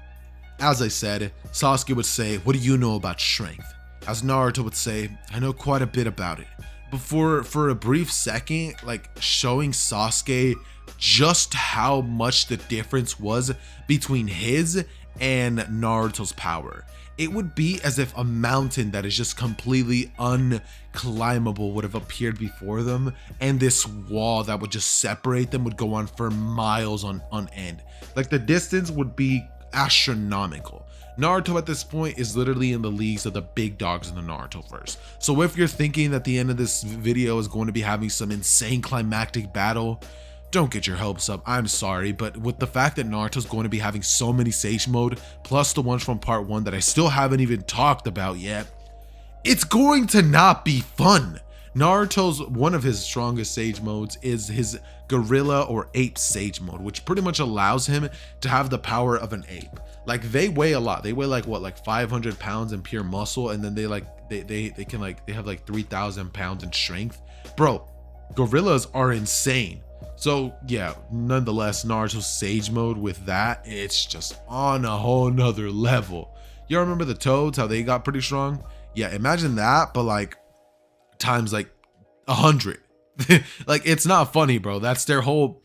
As I said, Sasuke would say, "What do you know about strength?" As Naruto would say, "I know quite a bit about it." But for a brief second, like showing Sasuke just how much the difference was between his and Naruto's power. It would be as if a mountain that is just completely unclimbable would have appeared before them, and this wall that would just separate them would go on for miles on end. Like the distance would be astronomical. Naruto at this point is literally in the leagues of the big dogs in the Narutoverse. So if you're thinking that the end of this video is going to be having some insane climactic battle, don't get your hopes up. I'm sorry, but with the fact that Naruto's going to be having so many Sage Mode, plus the ones from part 1 that I still haven't even talked about yet, it's going to not be fun. Naruto's one of his strongest Sage Modes is his Gorilla or Ape Sage Mode, which pretty much allows him to have the power of an ape. Like they weigh a lot. They weigh like what, like 500 pounds in pure muscle, and then they have like 3,000 pounds in strength. Bro, gorillas are insane. So yeah, nonetheless, Naruto's Sage Mode with that, it's just on a whole nother level. You remember the Toads, how they got pretty strong? Yeah, imagine that, but like times like 100. Like it's not funny, bro. That's their whole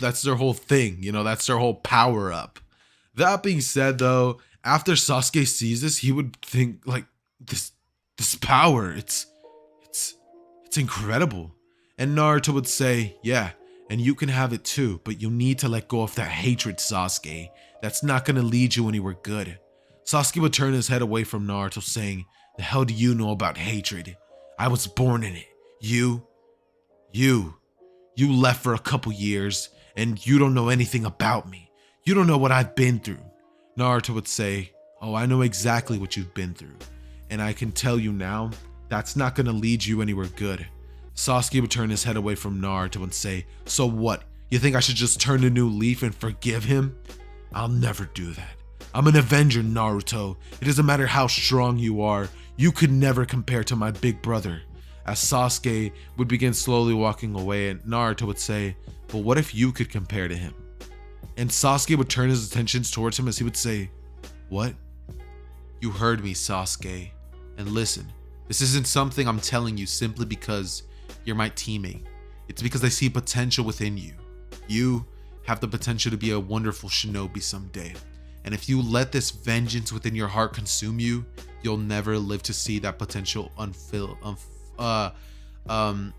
thing, you know, that's their whole power up. That being said though, after Sasuke sees this, he would think like this power, it's incredible. And Naruto would say, "Yeah, and you can have it too, but you need to let go of that hatred, Sasuke. That's not gonna lead you anywhere good." Sasuke would turn his head away from Naruto saying, "The hell do you know about hatred? I was born in it. You left for a couple years and you don't know anything about me. You don't know what I've been through." Naruto would say, "Oh, I know exactly what you've been through. And I can tell you now, that's not gonna lead you anywhere good." Sasuke would turn his head away from Naruto and say, "So what? You think I should just turn a new leaf and forgive him? I'll never do that. I'm an Avenger, Naruto. It doesn't matter how strong you are, you could never compare to my big brother." As Sasuke would begin slowly walking away, and Naruto would say, "But what if you could compare to him?" And Sasuke would turn his attentions towards him as he would say, "What? You heard me, Sasuke. And listen, this isn't something I'm telling you simply because you're my teammate. It's because I see potential within you. You have the potential to be a wonderful shinobi someday. And if you let this vengeance within your heart consume you, you'll never live to see that potential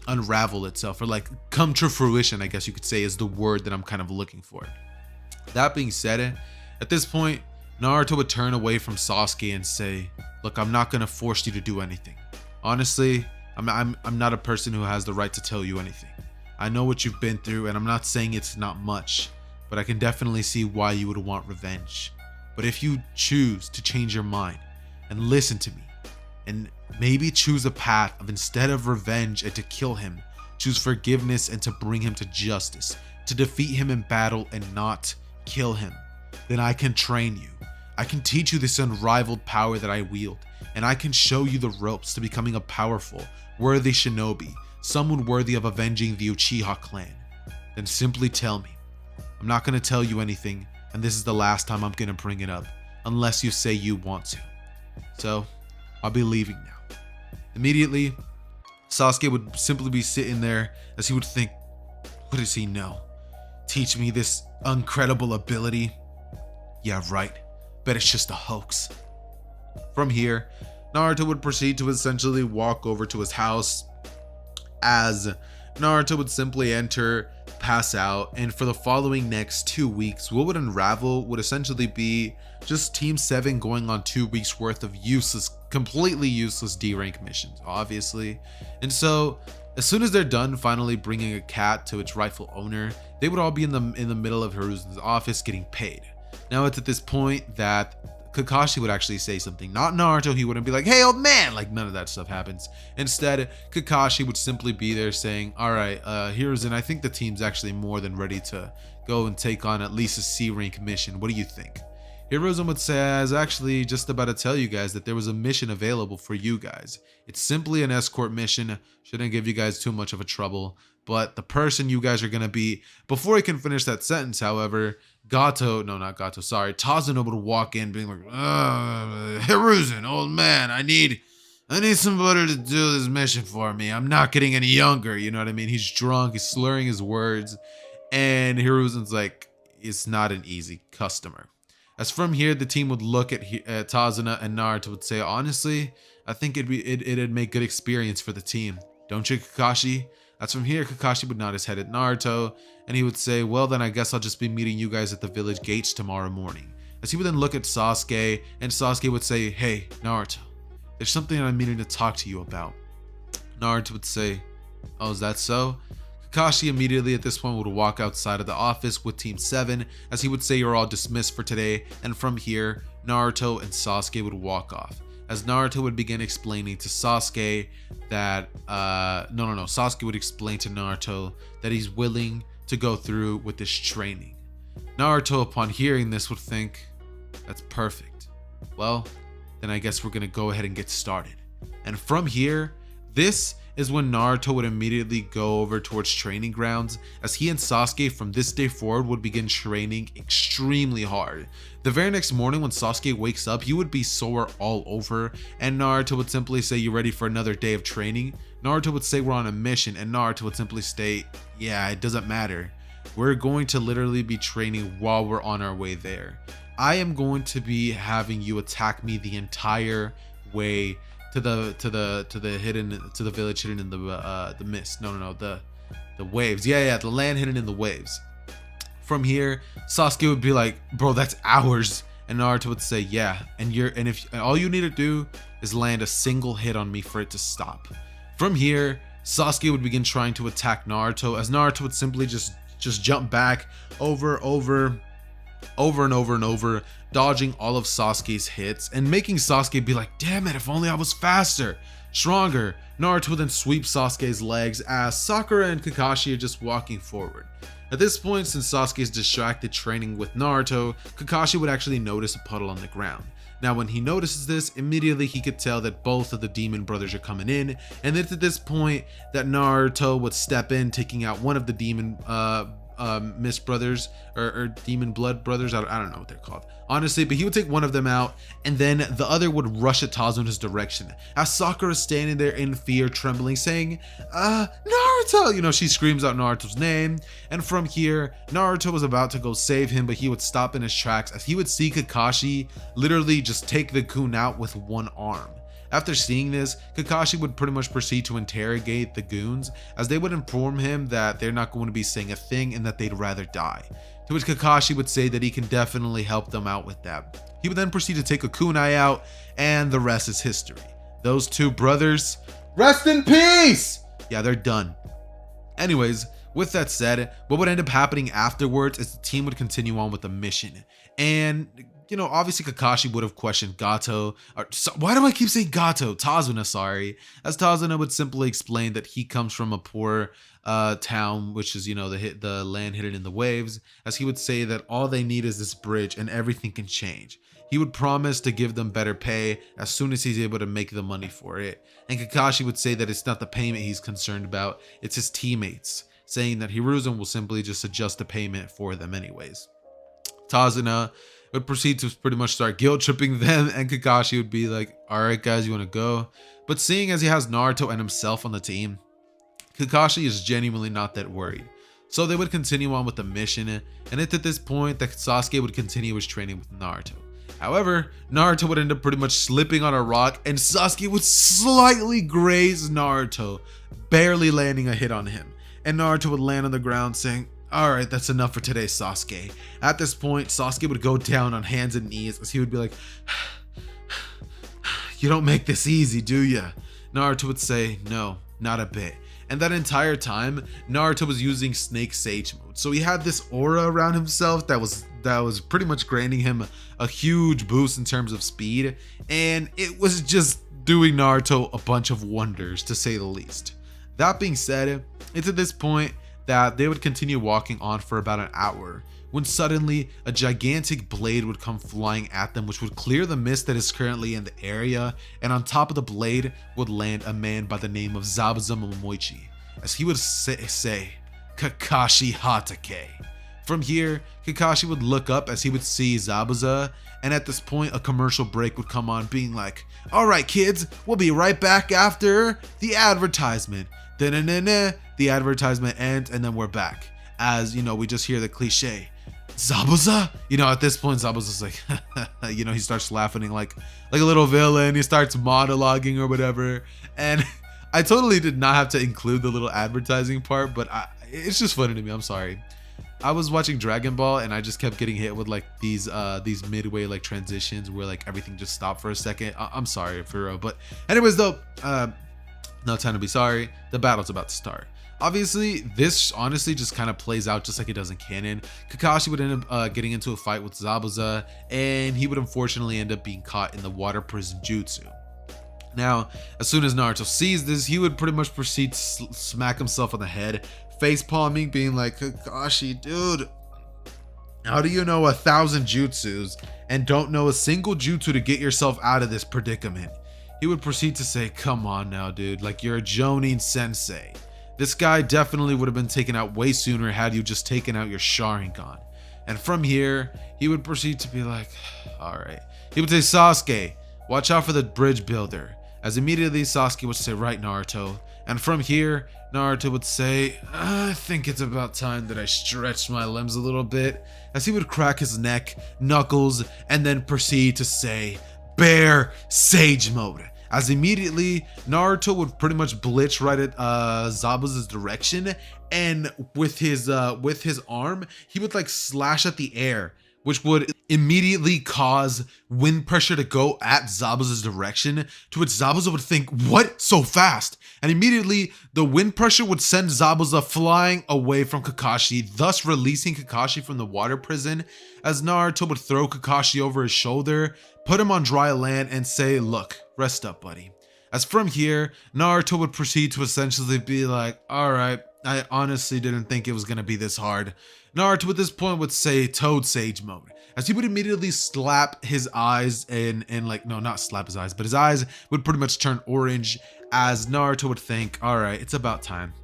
unravel itself, or like come to fruition, I guess you could say is the word that I'm kind of looking for." That being said, at this point, Naruto would turn away from Sasuke and say, "Look, I'm not gonna force you to do anything. Honestly, I'm not a person who has the right to tell you anything. I know what you've been through, and I'm not saying it's not much, but I can definitely see why you would want revenge. But if you choose to change your mind and listen to me, and maybe choose a path of, instead of revenge and to kill him, choose forgiveness and to bring him to justice, to defeat him in battle and not kill him, then I can train you. I can teach you this unrivaled power that I wield, and I can show you the ropes to becoming a powerful, worthy shinobi, someone worthy of avenging the Uchiha clan. Then simply tell me. I'm not going to tell you anything, and this is the last time I'm going to bring it up, unless you say you want to. So, I'll be leaving now. Immediately, Sasuke would simply be sitting there as he would think, what does he know? Teach me this incredible ability? Yeah, right. Bet it's just a hoax. From here, Naruto would proceed to essentially walk over to his house as Naruto would simply enter, pass out, and for the following next 2 weeks, what would unravel would essentially be just Team 7 going on 2 weeks worth of completely useless D-rank missions, obviously. And so, as soon as they're done finally bringing a cat to its rightful owner, they would all be in the middle of Hiruzen's office getting paid. Now it's at this point that Kakashi would actually say something, not Naruto. He wouldn't be like, hey old man, like none of that stuff happens. Instead, Kakashi would simply be there saying, all right, Hiruzen, I think the team's actually more than ready to go and take on at least a C rank mission. What do you think? Hiruzen would say, I was actually just about to tell you guys that there was a mission available for you guys. It's simply an escort mission, shouldn't give you guys too much of a trouble, but the person you guys are gonna be, before he can finish that sentence, however, Tazuna would walk in being like, Hiruzen, old man, I need somebody to do this mission for me. I'm not getting any younger, you know what I mean? He's drunk, he's slurring his words, and Hiruzen's like, it's not an easy customer. As from here, the team would look at Tazuna and Naruto would say, honestly, I think it'd make good experience for the team. Don't you, Kakashi? As from here, Kakashi would nod his head at Naruto, and he would say, well then I guess I'll just be meeting you guys at the village gates tomorrow morning. As he would then look at Sasuke, and Sasuke would say, hey, Naruto, there's something I'm meaning to talk to you about. Naruto would say, oh, is that so? Kakashi immediately at this point would walk outside of the office with Team 7, as he would say you're all dismissed for today, and from here, Naruto and Sasuke would walk off. As Naruto would begin explaining to Sasuke that, Sasuke would explain to Naruto that he's willing to go through with this training. Naruto, upon hearing this, would think, that's perfect. Well, then I guess we're gonna go ahead and get started. And from here, this is when Naruto would immediately go over towards training grounds, as he and Sasuke from this day forward would begin training extremely hard. The very next morning when Sasuke wakes up, he would be sore all over, and Naruto would simply say, you ready for another day of training? Naruto would say we're on a mission, and Naruto would simply state, yeah, it doesn't matter. We're going to literally be training while we're on our way there. I am going to be having you attack me the entire way to the village hidden in the mist. The waves. Yeah, the land hidden in the waves. From here, Sasuke would be like, bro, that's ours. And Naruto would say, yeah, and all you need to do is land a single hit on me for it to stop. From here, Sasuke would begin trying to attack Naruto, as Naruto would simply just jump back over and over, dodging all of Sasuke's hits and making Sasuke be like, damn it, if only I was faster, stronger. Naruto would then sweep Sasuke's legs as Sakura and Kakashi are just walking forward. At this point, since Sasuke is distracted training with Naruto, Kakashi would actually notice a puddle on the ground. Now when he notices this, immediately he could tell that both of the demon brothers are coming in, and it's at this point that Naruto would step in, taking out one of the demon Mist brothers or demon blood brothers. I don't know what they're called, honestly, but he would take one of them out, and then the other would rush at Tazuna's direction as Sakura is standing there in fear, trembling, saying, Naruto! You know, she screams out Naruto's name, and from here, Naruto was about to go save him, but he would stop in his tracks as he would see Kakashi literally just take the goon out with one arm. After seeing this, Kakashi would pretty much proceed to interrogate the goons, as they would inform him that they're not going to be saying a thing and that they'd rather die. To which Kakashi would say that he can definitely help them out with that. He would then proceed to take a kunai out, and the rest is history. Those two brothers, rest in peace! Yeah, they're done. Anyways, with that said, what would end up happening afterwards is the team would continue on with the mission. And you know, obviously Kakashi would have questioned Gato, why do I keep saying Gato? Tazuna, sorry. As Tazuna would simply explain that he comes from a poor town, which is, you know, the land hidden in the waves, as he would say that all they need is this bridge and everything can change. He would promise to give them better pay as soon as he's able to make the money for it. And Kakashi would say that it's not the payment he's concerned about, it's his teammates, saying that Hiruzen will simply just adjust the payment for them anyways. Tazuna would proceed to pretty much start guilt tripping them, and Kakashi would be like, all right guys, you want to go? But seeing as he has Naruto and himself on the team, Kakashi is genuinely not that worried. So they would continue on with the mission, and it's at this point that Sasuke would continue his training with Naruto. However, Naruto would end up pretty much slipping on a rock, and Sasuke would slightly graze Naruto, barely landing a hit on him. And Naruto would land on the ground saying, all right, that's enough for today, Sasuke. At this point, Sasuke would go down on hands and knees as he would be like, you don't make this easy, do ya? Naruto would say, no, not a bit. And that entire time, Naruto was using Snake Sage mode. So he had this aura around himself that was pretty much granting him a huge boost in terms of speed. And it was just doing Naruto a bunch of wonders, to say the least. That being said, it's at this point that they would continue walking on for about an hour, when suddenly a gigantic blade would come flying at them, which would clear the mist that is currently in the area, and on top of the blade would land a man by the name of Zabuza Momoichi, as he would say Kakashi Hatake. From here, Kakashi would look up as he would see Zabuza, and at this point a commercial break would come on being like, alright kids, we'll be right back after the advertisement. The advertisement ends and then we're back. As, you know, we just hear the cliche, Zabuza? You know, at this point, Zabuza's like, you know, he starts laughing like a little villain. He starts monologuing or whatever. And I totally did not have to include the little advertising part, but it's just funny to me. I'm sorry. I was watching Dragon Ball and I just kept getting hit with like these midway like transitions where like everything just stopped for a second. I'm sorry for real. But anyways though, no time to be sorry. The battle's about to start. Obviously, this honestly just kind of plays out just like it does in canon. Kakashi would end up getting into a fight with Zabuza, and he would unfortunately end up being caught in the water prison jutsu. Now, as soon as Naruto sees this, he would pretty much proceed to smack himself on the head, face palming, being like, Kakashi, dude, how do you know 1,000 jutsus and don't know a single jutsu to get yourself out of this predicament? He would proceed to say, come on now, dude, like you're a Jonin sensei. This guy definitely would have been taken out way sooner had you just taken out your Sharingan. And from here, he would proceed to be like, all right. He would say, Sasuke, watch out for the bridge builder. As immediately Sasuke would say, right, Naruto. And from here, Naruto would say, I think it's about time that I stretch my limbs a little bit. As he would crack his neck, knuckles, and then proceed to say, Bear Sage Mode. As immediately, Naruto would pretty much blitz right at Zabuza's direction, and with his arm, he would like slash at the air, which would immediately cause wind pressure to go at Zabuza's direction, to which Zabuza would think, what? So fast? And immediately, the wind pressure would send Zabuza flying away from Kakashi, thus releasing Kakashi from the water prison, as Naruto would throw Kakashi over his shoulder, put him on dry land, and say, look, rest up, buddy. As from here, Naruto would proceed to essentially be like, alright, I honestly didn't think it was gonna be this hard. Naruto at this point would say Toad Sage Mode, as he would immediately slap his eyes and like, no, not slap his eyes, but his eyes would pretty much turn orange, as Naruto would think, alright, it's about time.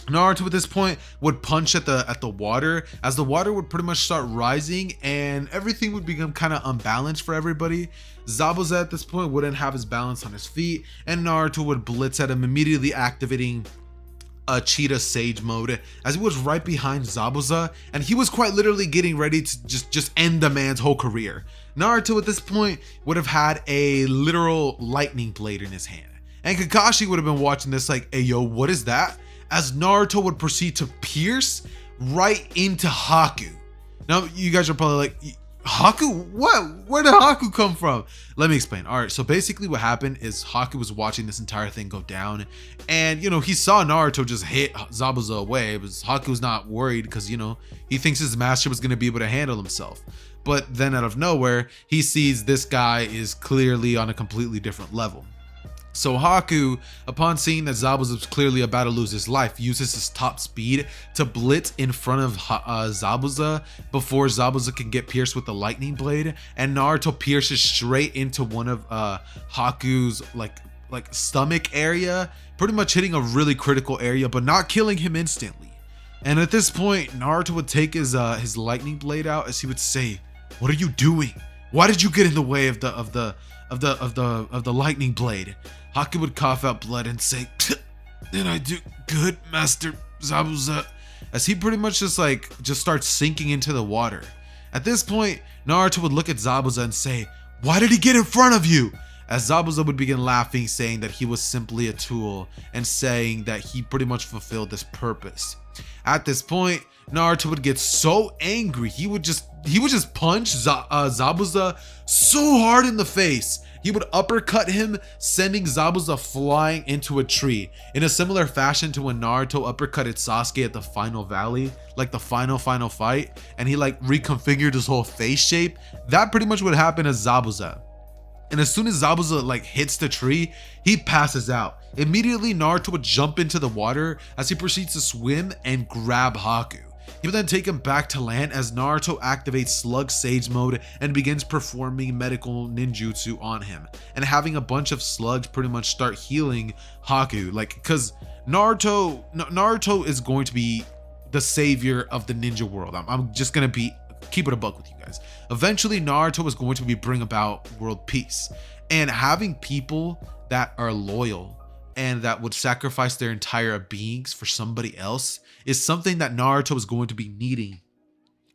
Naruto at this point would punch at the water, as the water would pretty much start rising and everything would become kind of unbalanced for everybody. Zabuza at this point wouldn't have his balance on his feet, and Naruto would blitz at him, immediately activating a Cheetah Sage Mode, as he was right behind Zabuza, and he was quite literally getting ready to just end the man's whole career. Naruto at this point would have had a literal lightning blade in his hand, and Kakashi would have been watching this like, hey yo, what is that? As Naruto would proceed to pierce right into Haku. Now, you guys are probably like, Haku? What? Where did Haku come from? Let me explain. All right, so basically what happened is Haku was watching this entire thing go down, and, you know, he saw Naruto just hit Zabuza away, but Haku's not worried because, you know, he thinks his master was going to be able to handle himself. But then out of nowhere, he sees this guy is clearly on a completely different level. So Haku, upon seeing that Zabuza was clearly about to lose his life, uses his top speed to blitz in front of Zabuza before Zabuza can get pierced with the lightning blade, and Naruto pierces straight into one of Haku's like stomach area, pretty much hitting a really critical area, but not killing him instantly. And at this point, Naruto would take his lightning blade out, as he would say, What are you doing? Why did you get in the way of the lightning blade? Haku would cough out blood and say, "Did I do good, Master Zabuza?" As he pretty much just starts sinking into the water. At this point, Naruto would look at Zabuza and say, "Why did he get in front of you?" As Zabuza would begin laughing, saying that he was simply a tool and saying that he pretty much fulfilled this purpose. At this point, Naruto would get so angry, he would just punch Zabuza so hard in the face. He would uppercut him, sending Zabuza flying into a tree. In a similar fashion to when Naruto uppercutted Sasuke at the final valley, like the final fight, and he reconfigured his whole face shape. That pretty much would happen to Zabuza. And as soon as Zabuza hits the tree, he passes out. Immediately, Naruto would jump into the water as he proceeds to swim and grab Haku. He would then take him back to land as Naruto activates Slug Sage mode and begins performing medical ninjutsu on him, and having a bunch of slugs pretty much start healing Haku, because Naruto is going to be the savior of the ninja world. I'm just gonna keep it a buck with you guys. Eventually, Naruto is going to bring about world peace, and having people that are loyal and that would sacrifice their entire beings for somebody else is something that Naruto is going to be needing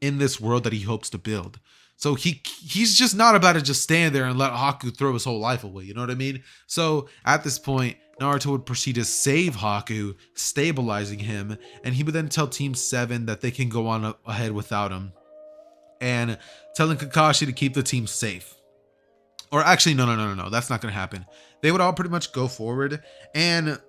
in this world that he hopes to build. So he's just not about to just stand there and let Haku throw his whole life away, you know what I mean? So at this point, Naruto would proceed to save Haku, stabilizing him, and he would then tell Team 7 that they can go on ahead without him, and telling Kakashi to keep the team safe. Or actually, no, that's not gonna happen. They would all pretty much go forward, and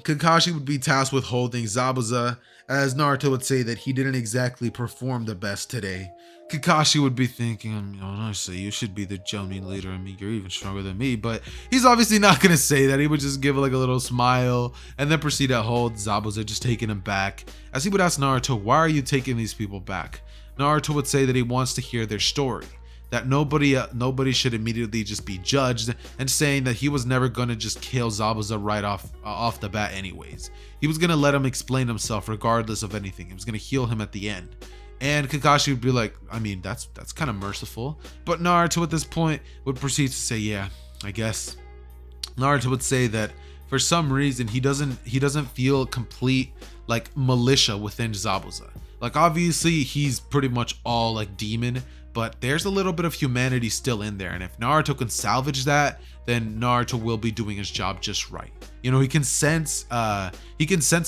Kakashi would be tasked with holding Zabuza, as Naruto would say that he didn't exactly perform the best today. Kakashi would be thinking, honestly, you should be the Jonin leader. I mean, you're even stronger than me. But he's obviously not going to say that. He would just give a little smile and then proceed to hold Zabuza, just taking him back. As he would ask Naruto, why are you taking these people back? Naruto would say that he wants to hear their story, that nobody should immediately just be judged, and saying that he was never going to just kill Zabuza right off the bat anyways. He was going to let him explain himself regardless of anything. He was going to heal him at the end. And Kakashi would be like, I mean, that's kind of merciful. But Naruto at this point would proceed to say, yeah, I guess. Naruto would say that for some reason he doesn't feel complete militia within Zabuza. Obviously he's pretty much all demon, but there's a little bit of humanity still in there. And if Naruto can salvage that, then Naruto will be doing his job just right. You know, he can sense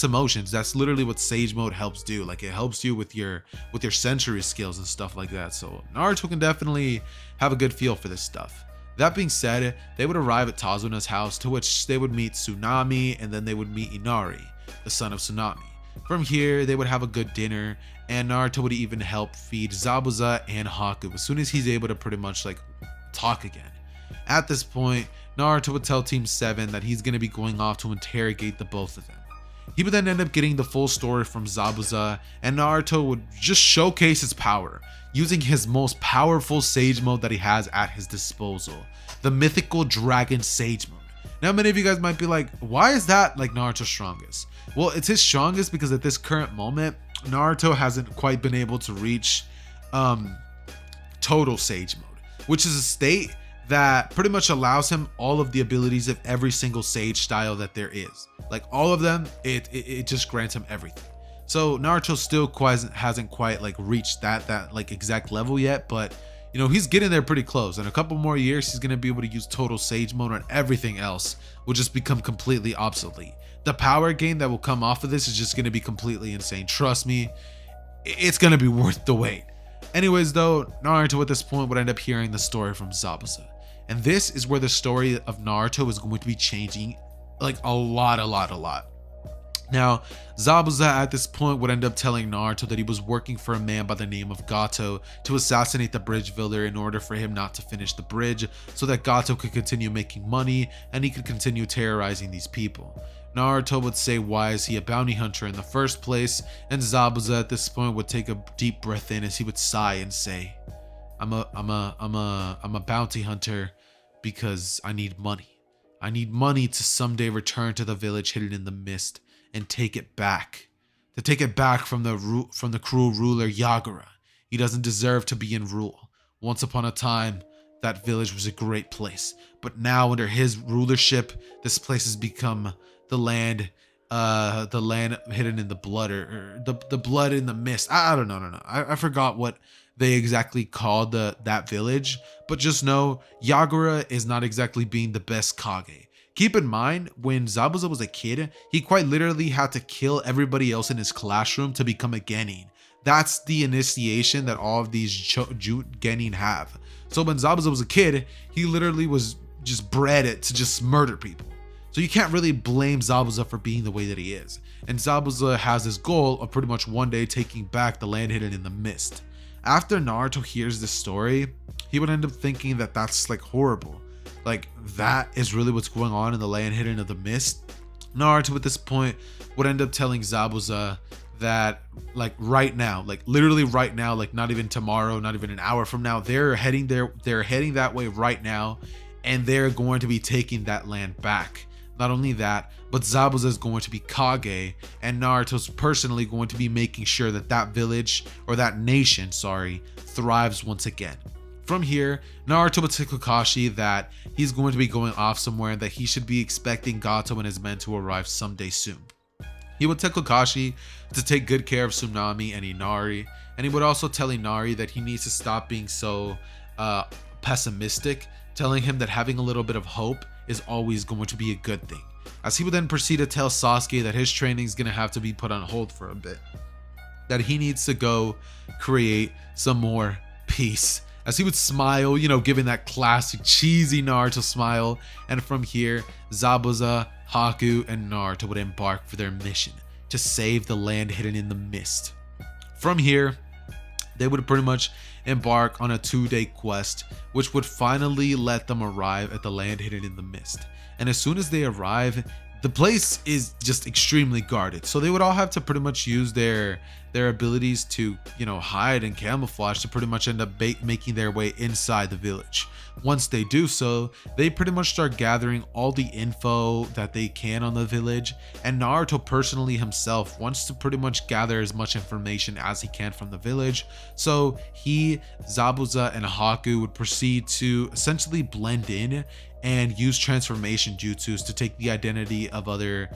emotions. That's literally what Sage Mode helps do. It helps you with your sensory skills and stuff like that. So Naruto can definitely have a good feel for this stuff. That being said, they would arrive at Tazuna's house, to which they would meet Tsunami, and then they would meet Inari, the son of Tsunami. From here, they would have a good dinner, and Naruto would even help feed Zabuza and Haku as soon as he's able to pretty much talk again. At this point, Naruto would tell Team 7 that he's going to be going off to interrogate the both of them. He would then end up getting the full story from Zabuza, and Naruto would just showcase his power, using his most powerful Sage Mode that he has at his disposal, the mythical Dragon Sage Mode. Now, many of you guys might be like, why is that Naruto's strongest? Well, it's his strongest because at this current moment, Naruto hasn't quite been able to reach Total Sage Mode, which is a state that pretty much allows him all of the abilities of every single Sage style that there is. All of them, it just grants him everything. So Naruto still hasn't quite reached that exact level yet, but you know, he's getting there pretty close. In a couple more years, he's going to be able to use Total Sage Mode, and everything else will just become completely obsolete. The power gain that will come off of this is just going to be completely insane. Trust me, it's going to be worth the wait. Anyways, though, Naruto at this point would end up hearing the story from Zabuza. And this is where the story of Naruto is going to be changing a lot. Now, Zabuza at this point would end up telling Naruto that he was working for a man by the name of Gato to assassinate the bridge builder in order for him not to finish the bridge, so that Gato could continue making money and he could continue terrorizing these people. Naruto would say, why is he a bounty hunter in the first place? And Zabuza at this point would take a deep breath in as he would sigh and say, I'm a bounty hunter because I need money. I need money to someday return to the village hidden in the mist and take it back. To take it back from the cruel ruler Yagura. He doesn't deserve to be in rule. Once upon a time, that village was a great place, but now under his rulership, this place has become the land hidden in the blood, or the blood in the mist. I don't know, no. I forgot what they exactly called that village, but just know Yagura is not exactly being the best Kage. Keep in mind, when Zabuza was a kid, he quite literally had to kill everybody else in his classroom to become a Genin. That's the initiation that all of these Genin have. So when Zabuza was a kid, he literally was just bred it to just murder people. So you can't really blame Zabuza for being the way that he is. And Zabuza has this goal of pretty much one day taking back the land hidden in the mist. After Naruto hears this story, he would end up thinking that that's like horrible. Like that is really what's going on in the land hidden of the mist. Naruto at this point would end up telling Zabuza that like right now, like literally right now, like not even tomorrow, not even an hour from now, they're heading that way right now, and they're going to be taking that land back. Not only that, but Zabuza is going to be Kage, and Naruto's personally going to be making sure that that village, or that nation, sorry, thrives once again. From here, Naruto would tell Kakashi that he's going to be going off somewhere and that he should be expecting Gato and his men to arrive someday soon. He would tell Kakashi to take good care of Tsunami and Inari, and he would also tell Inari that he needs to stop being so pessimistic, telling him that having a little bit of hope is always going to be a good thing. As he would then proceed to tell Sasuke that his training is going to have to be put on hold for a bit, that he needs to go create some more peace. As he would smile, you know, giving that classic cheesy Naruto smile, and from here, Zabuza, Haku, and Naruto would embark for their mission to save the land hidden in the mist. From here, they would pretty much embark on a 2-day quest, which would finally let them arrive at the land hidden in the mist. And as soon as they arrive, the place is just extremely guarded, so they would all have to pretty much use their abilities to, you know, hide and camouflage to pretty much end up making their way inside the village. Once they do so, they pretty much start gathering all the info that they can on the village, and Naruto personally himself wants to pretty much gather as much information as he can from the village. So he, Zabuza, and Haku would proceed to essentially blend in and use transformation jutsus to take the identity of other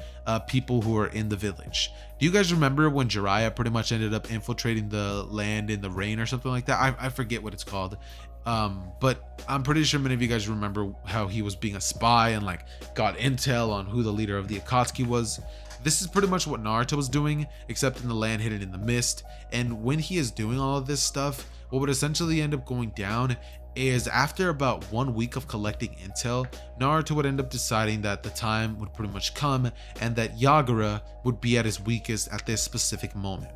people who are in the village. Do you guys remember when Jiraiya pretty much ended up infiltrating the land in the rain or something like that? I forget what it's called, but I'm pretty sure many of you guys remember how he was being a spy and like got intel on who the leader of the Akatsuki was. This is pretty much what Naruto was doing, except in the land hidden in the mist. And when he is doing all of this stuff, what would essentially end up going down is after about 1 week of collecting intel, Naruto would end up deciding that the time would pretty much come and that Yagura would be at his weakest at this specific moment.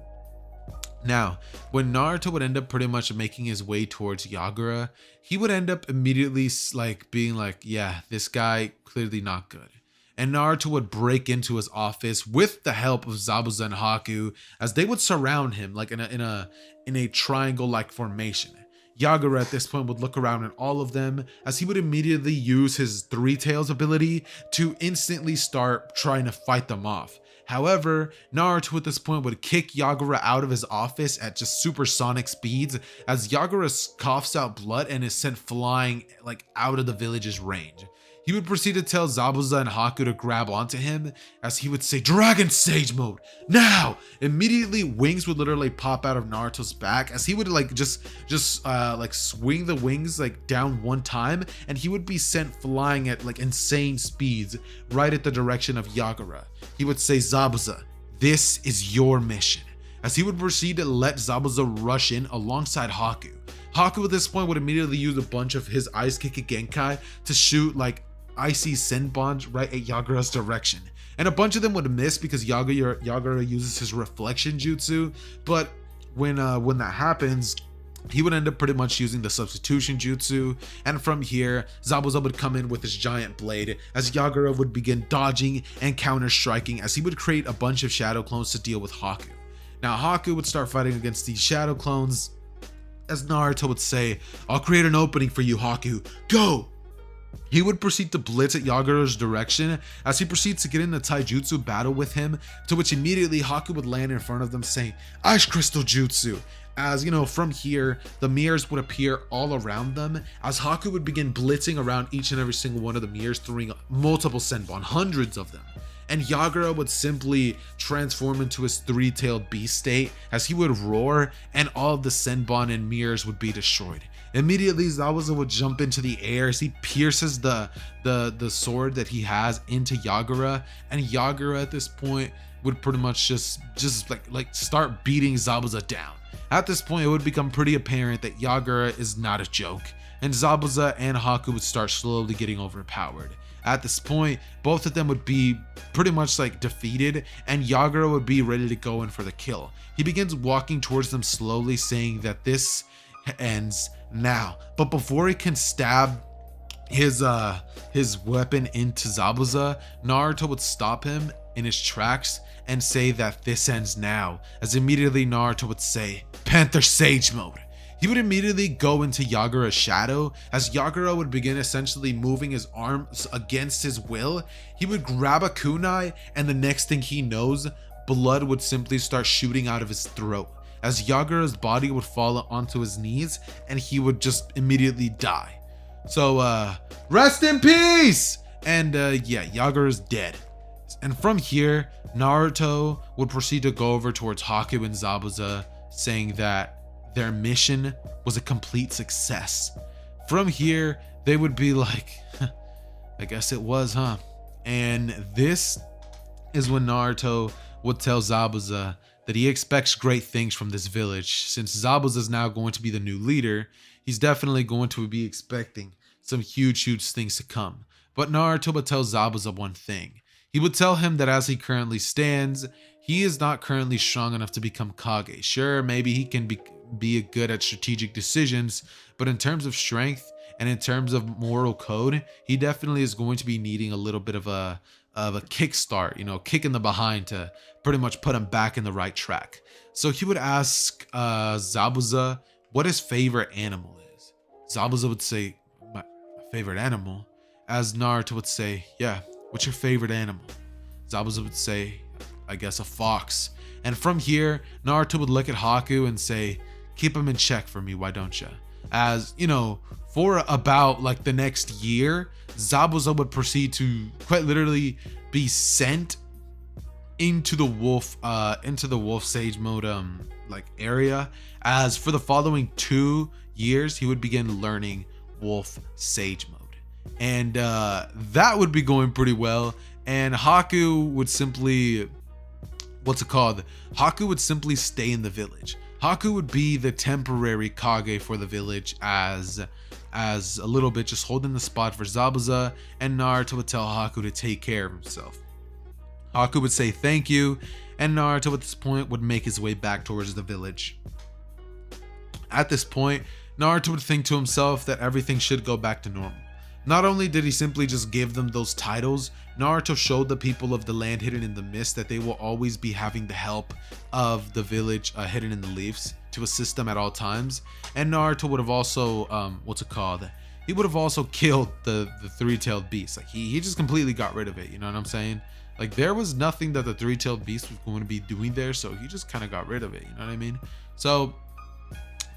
Now, when Naruto would end up pretty much making his way towards Yagura, he would end up immediately like being like, yeah, this guy clearly not good. And Naruto would break into his office with the help of Zabuza and Haku, as they would surround him like in a triangle-like formation. Yagura at this point would look around at all of them, as he would immediately use his Three Tails ability to instantly start trying to fight them off. However, Naruto at this point would kick Yagura out of his office at just supersonic speeds, as Yagura coughs out blood and is sent flying like out of the village's range. He would proceed to tell Zabuza and Haku to grab onto him, as he would say, "Dragon Sage mode, now!" Immediately, wings would literally pop out of Naruto's back, as he would like just like swing the wings like down one time, and he would be sent flying at like insane speeds right at the direction of Yagura. He would say, "Zabuza, this is your mission," as he would proceed to let Zabuza rush in alongside Haku. Haku at this point would immediately use a bunch of his Ice Kick Genkai to shoot like icy send bombs right at Yagura's direction, and a bunch of them would miss because Yagura uses his reflection jutsu. But when that happens, he would end up pretty much using the substitution jutsu, and from here Zabuza would come in with his giant blade, as Yagura would begin dodging and counter striking, as he would create a bunch of shadow clones to deal with Haku. Now Haku would start fighting against these shadow clones, as Naruto would say, "I'll create an opening for you, Haku, go!" He would proceed to blitz at Yagura's direction, as he proceeds to get in a taijutsu battle with him, to which immediately Haku would land in front of them saying, "Ice Crystal Jutsu!" As you know, from here, the mirrors would appear all around them as Haku would begin blitzing around each and every single one of the mirrors, throwing multiple senbon, hundreds of them. And Yagura would simply transform into his three-tailed beast state as he would roar, and all of the senbon and mirrors would be destroyed. Immediately, Zabuza would jump into the air as he pierces the sword that he has into Yagura, and Yagura at this point would pretty much just like start beating Zabuza down. At this point, it would become pretty apparent that Yagura is not a joke, and Zabuza and Haku would start slowly getting overpowered. At this point, both of them would be pretty much like defeated, and Yagura would be ready to go in for the kill. He begins walking towards them slowly, saying that this ends now. But before he can stab his weapon into Zabuza, Naruto would stop him in his tracks and say that this ends now, as immediately Naruto would say, Panther Sage Mode. He would immediately go into Yagura's shadow, as Yagura would begin essentially moving his arms against his will. He would grab a kunai, and the next thing he knows, blood would simply start shooting out of his throat, as Yagura's body would fall onto his knees, and he would just immediately die. So, rest in peace! And yeah, Yagura's dead. And from here, Naruto would proceed to go over towards Haku and Zabuza, saying that their mission was a complete success. From here, they would be like, I guess it was, huh? And this is when Naruto would tell Zabuza that he expects great things from this village. Since Zabuza is now going to be the new leader, he's definitely going to be expecting some huge things to come. But Naruto would tell Zabuza one thing. He would tell him that as he currently stands, he is not currently strong enough to become Kage. Sure, maybe he can be good at strategic decisions, but in terms of strength and in terms of moral code, he definitely is going to be needing a little bit of a kickstart, kick in the behind to pretty much put him back in the right track. So he would ask Zabuza what his favorite animal is. Zabuza would say, my favorite animal, as Naruto would say, yeah, what's your favorite animal? Zabuza would say, I guess a fox. And from here, Naruto would look at Haku and say, keep him in check for me, why don't you? As, for about like the next year, Zabuza would proceed to quite literally be sent into the wolf sage mode area, as for the following 2 years he would begin learning wolf sage mode, and that would be going pretty well. And Haku would simply Haku would simply stay in the village. Haku would be the temporary Kage for the village, as a little bit just holding the spot for Zabuza, and Naruto would tell Haku to take care of himself. Haku would say thank you, and Naruto at this point would make his way back towards the village. At this point, Naruto would think to himself that everything should go back to normal. Not only did he simply just give them those titles, Naruto showed the people of the land hidden in the mist that they will always be having the help of the village hidden in the leaves to assist them at all times. And Naruto would have also, he would have also killed the three-tailed beast. Like he just completely got rid of it, you know what I'm saying? Like there was nothing that the three-tailed beast was going to be doing there, so he just kind of got rid of it, you know what I mean? So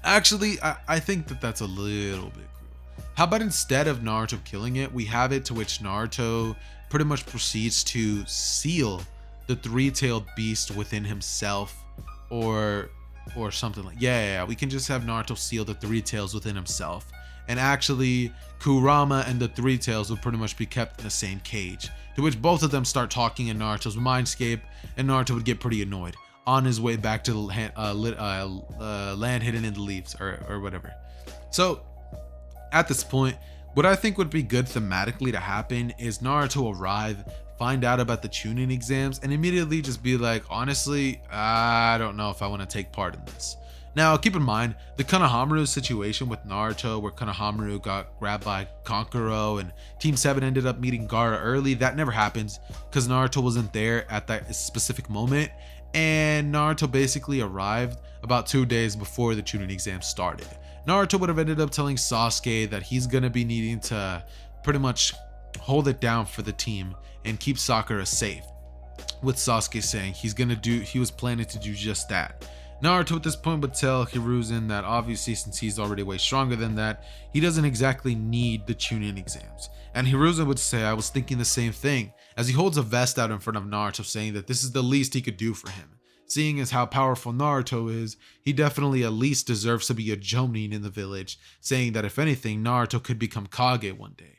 actually, I think that that's a little bit cruel. How about instead of Naruto killing it, we have it to which Naruto pretty much proceeds to seal the three-tailed beast within himself, or something like, yeah, we can just have Naruto seal the three tails within himself, and actually Kurama and the three tails would pretty much be kept in the same cage, to which both of them start talking in Naruto's mindscape, and Naruto would get pretty annoyed on his way back to the land hidden in the leaves, or whatever. So at this point, what I think would be good thematically to happen is Naruto arrive, find out about the Chunin exams, and immediately just be like, honestly, I don't know if I want to take part in this. Now, keep in mind, the Konohamaru situation with Naruto, where Konohamaru got grabbed by Kankuro and Team 7 ended up meeting Gaara early, that never happens because Naruto wasn't there at that specific moment, and Naruto basically arrived about 2 days before the Chunin exam started. Naruto would have ended up telling Sasuke that he's going to be needing to pretty much hold it down for the team and keep Sakura safe, with Sasuke saying he was planning to do just that. Naruto at this point would tell Hiruzen that obviously since he's already way stronger than that, he doesn't exactly need the Chunin exams. And Hiruzen would say, I was thinking the same thing, as he holds a vest out in front of Naruto saying that this is the least he could do for him. Seeing as how powerful Naruto is, he definitely at least deserves to be a Jonin in the village, saying that if anything, Naruto could become Kage one day.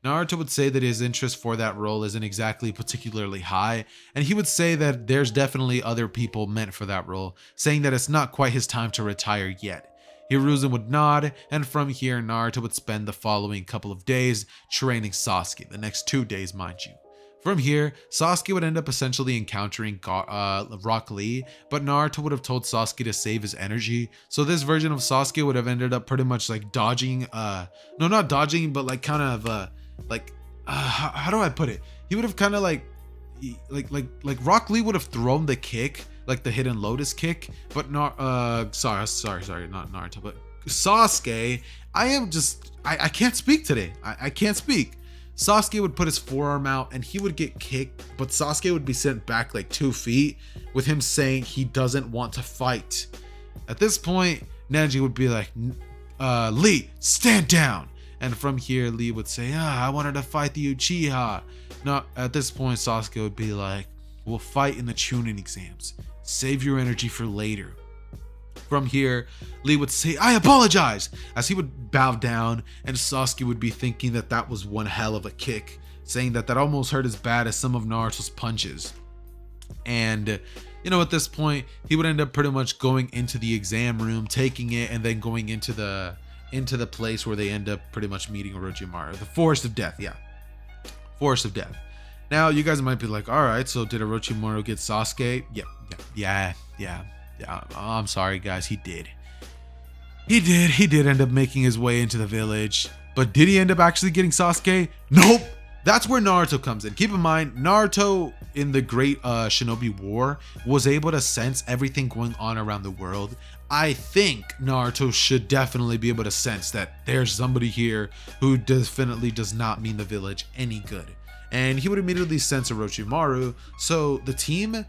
Naruto would say that his interest for that role isn't exactly particularly high, and he would say that there's definitely other people meant for that role, saying that it's not quite his time to retire yet. Hiruzen would nod, and from here Naruto would spend the following couple of days training Sasuke, the next 2 days mind you. From here, Sasuke would end up essentially encountering Rock Lee, but Naruto would have told Sasuke to save his energy, so this version of Sasuke would have ended up pretty much like dodging, no not dodging, but like kind of how do I put it? He would have kind of like Rock Lee would have thrown the kick, like the hidden lotus kick, but not sorry, not Naruto, but Sasuke. I can't speak today. I can't speak. Sasuke would put his forearm out and he would get kicked, but Sasuke would be sent back like 2 feet with him saying he doesn't want to fight. At this point, Neji would be like, Lee, stand down. And from here, Lee would say, I wanted to fight the Uchiha. Now, at this point, Sasuke would be like, we'll fight in the Chunin exams. Save your energy for later. From here, Lee would say, I apologize, as he would bow down, and Sasuke would be thinking that that was one hell of a kick, saying that that almost hurt as bad as some of Naruto's punches. And at this point, he would end up pretty much going into the exam room, taking it, and then going into the place where they end up pretty much meeting Orochimaru. The Forest of Death, yeah. Forest of Death. Now, you guys might be like, alright, so did Orochimaru get Sasuke? Yeah. I'm sorry, guys, he did. He did end up making his way into the village. But did he end up actually getting Sasuke? Nope! That's where Naruto comes in. Keep in mind, Naruto in the Great Shinobi War was able to sense everything going on around the world. I think Naruto should definitely be able to sense that there's somebody here who definitely does not mean the village any good. And he would immediately sense Orochimaru, so the Team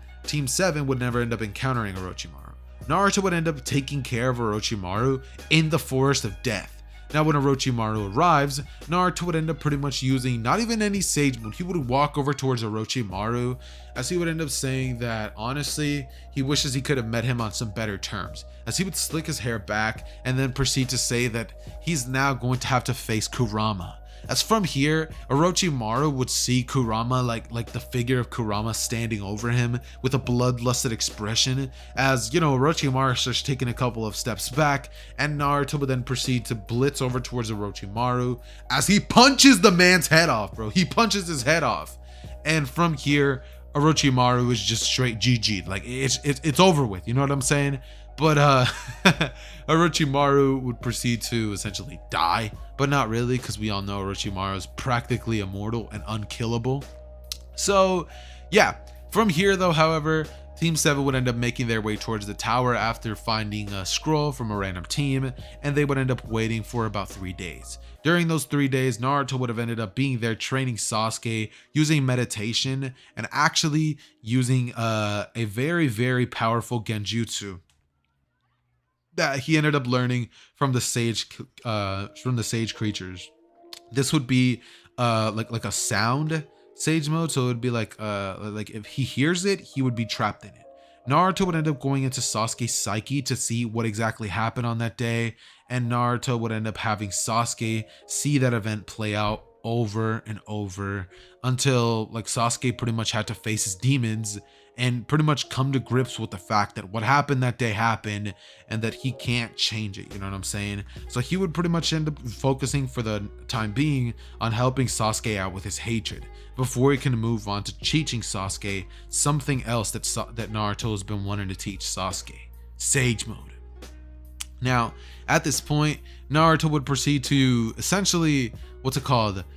7 would never end up encountering Orochimaru. Naruto would end up taking care of Orochimaru in the Forest of Death. Now, when Orochimaru arrives, Naruto would end up pretty much using not even any sage mode. He would walk over towards Orochimaru, as he would end up saying that honestly, he wishes he could have met him on some better terms, as he would slick his hair back and then proceed to say that he's now going to have to face Kurama. As from here, Orochimaru would see Kurama like the figure of Kurama standing over him with a bloodlusted expression, as Orochimaru starts taking a couple of steps back, and Naruto would then proceed to blitz over towards Orochimaru as he punches the man's head off, bro. He punches his head off. And from here, Orochimaru is just straight GG. Like it's over with, you know what I'm saying? But Orochimaru would proceed to essentially die, but not really, because we all know Orochimaru is practically immortal and unkillable. So yeah, from here though, however, Team 7 would end up making their way towards the tower after finding a scroll from a random team, and they would end up waiting for about 3 days. During those 3 days, Naruto would have ended up being there training Sasuke, using meditation, and actually using a very, very powerful genjutsu that he ended up learning from the sage creatures. This would be like a sound sage mode, so it would be like if he hears it, he would be trapped in it. Naruto would end up going into Sasuke's psyche to see what exactly happened on that day, and Naruto would end up having Sasuke see that event play out over and over until Sasuke pretty much had to face his demons and pretty much come to grips with the fact that what happened that day happened and that he can't change it, you know what I'm saying? So he would pretty much end up focusing for the time being on helping Sasuke out with his hatred before he can move on to teaching Sasuke something else that Naruto has been wanting to teach Sasuke: Sage Mode. Now, at this point, Naruto would proceed to essentially,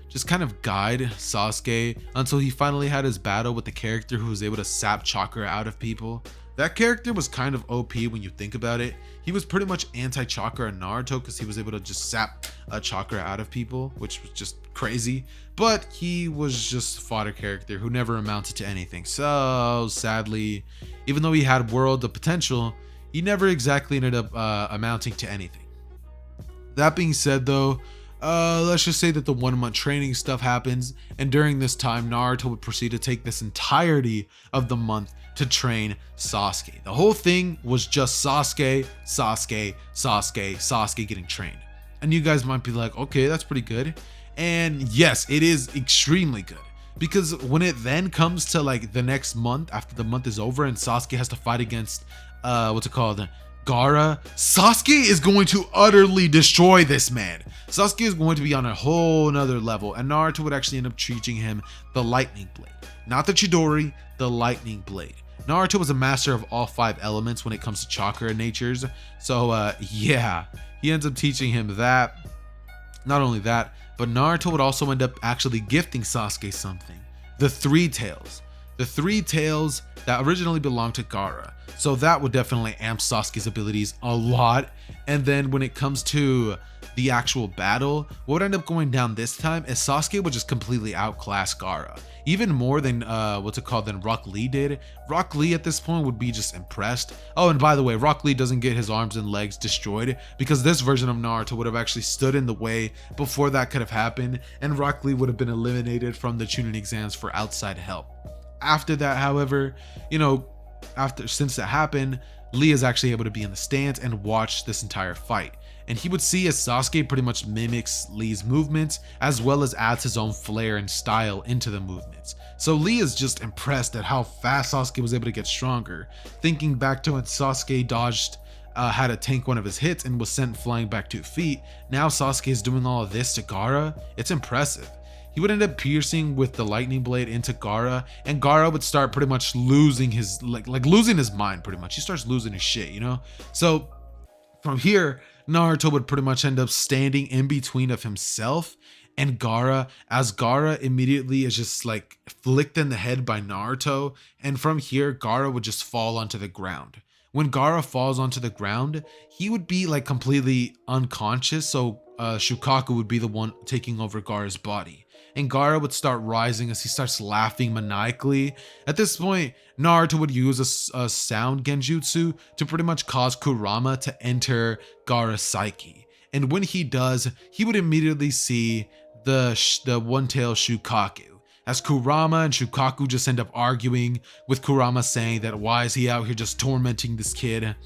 just kind of guide Sasuke until he finally had his battle with the character who was able to sap chakra out of people. That character was kind of OP when you think about it. He was pretty much anti-chakra in Naruto because he was able to just sap a chakra out of people, which was just crazy. But he was just a fodder character who never amounted to anything. So sadly, even though he had world of potential, he never exactly ended up amounting to anything. That being said though, let's just say that the 1 month training stuff happens, and during this time, Naruto would proceed to take this entirety of the month to train Sasuke. The whole thing was just Sasuke, Sasuke, Sasuke, Sasuke getting trained. And you guys might be like, okay, that's pretty good. And yes, it is extremely good. Because when it then comes to like the next month, after the month is over and Sasuke has to fight against, what's it called? Gaara, Sasuke is going to utterly destroy this man. Sasuke is going to be on a whole nother level, and Naruto would actually end up teaching him the lightning blade. Not the Chidori, the lightning blade. Naruto was a master of all 5 elements when it comes to chakra natures. So yeah, he ends up teaching him that. Not only that, but Naruto would also end up actually gifting Sasuke something. The 3 tails. The 3 tails that originally belonged to Gaara. So that would definitely amp Sasuke's abilities a lot. And then when it comes to the actual battle, what would end up going down this time is Sasuke would just completely outclass Gaara. Even more than than Rock Lee did. Rock Lee at this point would be just impressed. Oh, and by the way, Rock Lee doesn't get his arms and legs destroyed because this version of Naruto would have actually stood in the way before that could have happened, and Rock Lee would have been eliminated from the Chunin exams for outside help. After that, however, since that happened, Lee is actually able to be in the stands and watch this entire fight. And he would see as Sasuke pretty much mimics Lee's movements as well as adds his own flair and style into the movements. So Lee is just impressed at how fast Sasuke was able to get stronger. Thinking back to when Sasuke had to tank one of his hits and was sent flying back 2 feet. Now Sasuke is doing all of this to Gaara. It's impressive. He would end up piercing with the lightning blade into Gaara, and Gaara would start pretty much losing his losing his mind pretty much. He starts losing his shit, So from here, Naruto would pretty much end up standing in between of himself and Gaara, as Gaara immediately is just like flicked in the head by Naruto, and from here Gaara would just fall onto the ground. When Gaara falls onto the ground, he would be like completely unconscious, so Shukaku would be the one taking over Gaara's body. And Gaara would start rising as he starts laughing maniacally. At this point, Naruto would use a sound genjutsu to pretty much cause Kurama to enter Gaara's psyche. And when he does, he would immediately see the one-tailed Shukaku. As Kurama and Shukaku just end up arguing, with Kurama saying that why is he out here just tormenting this kid,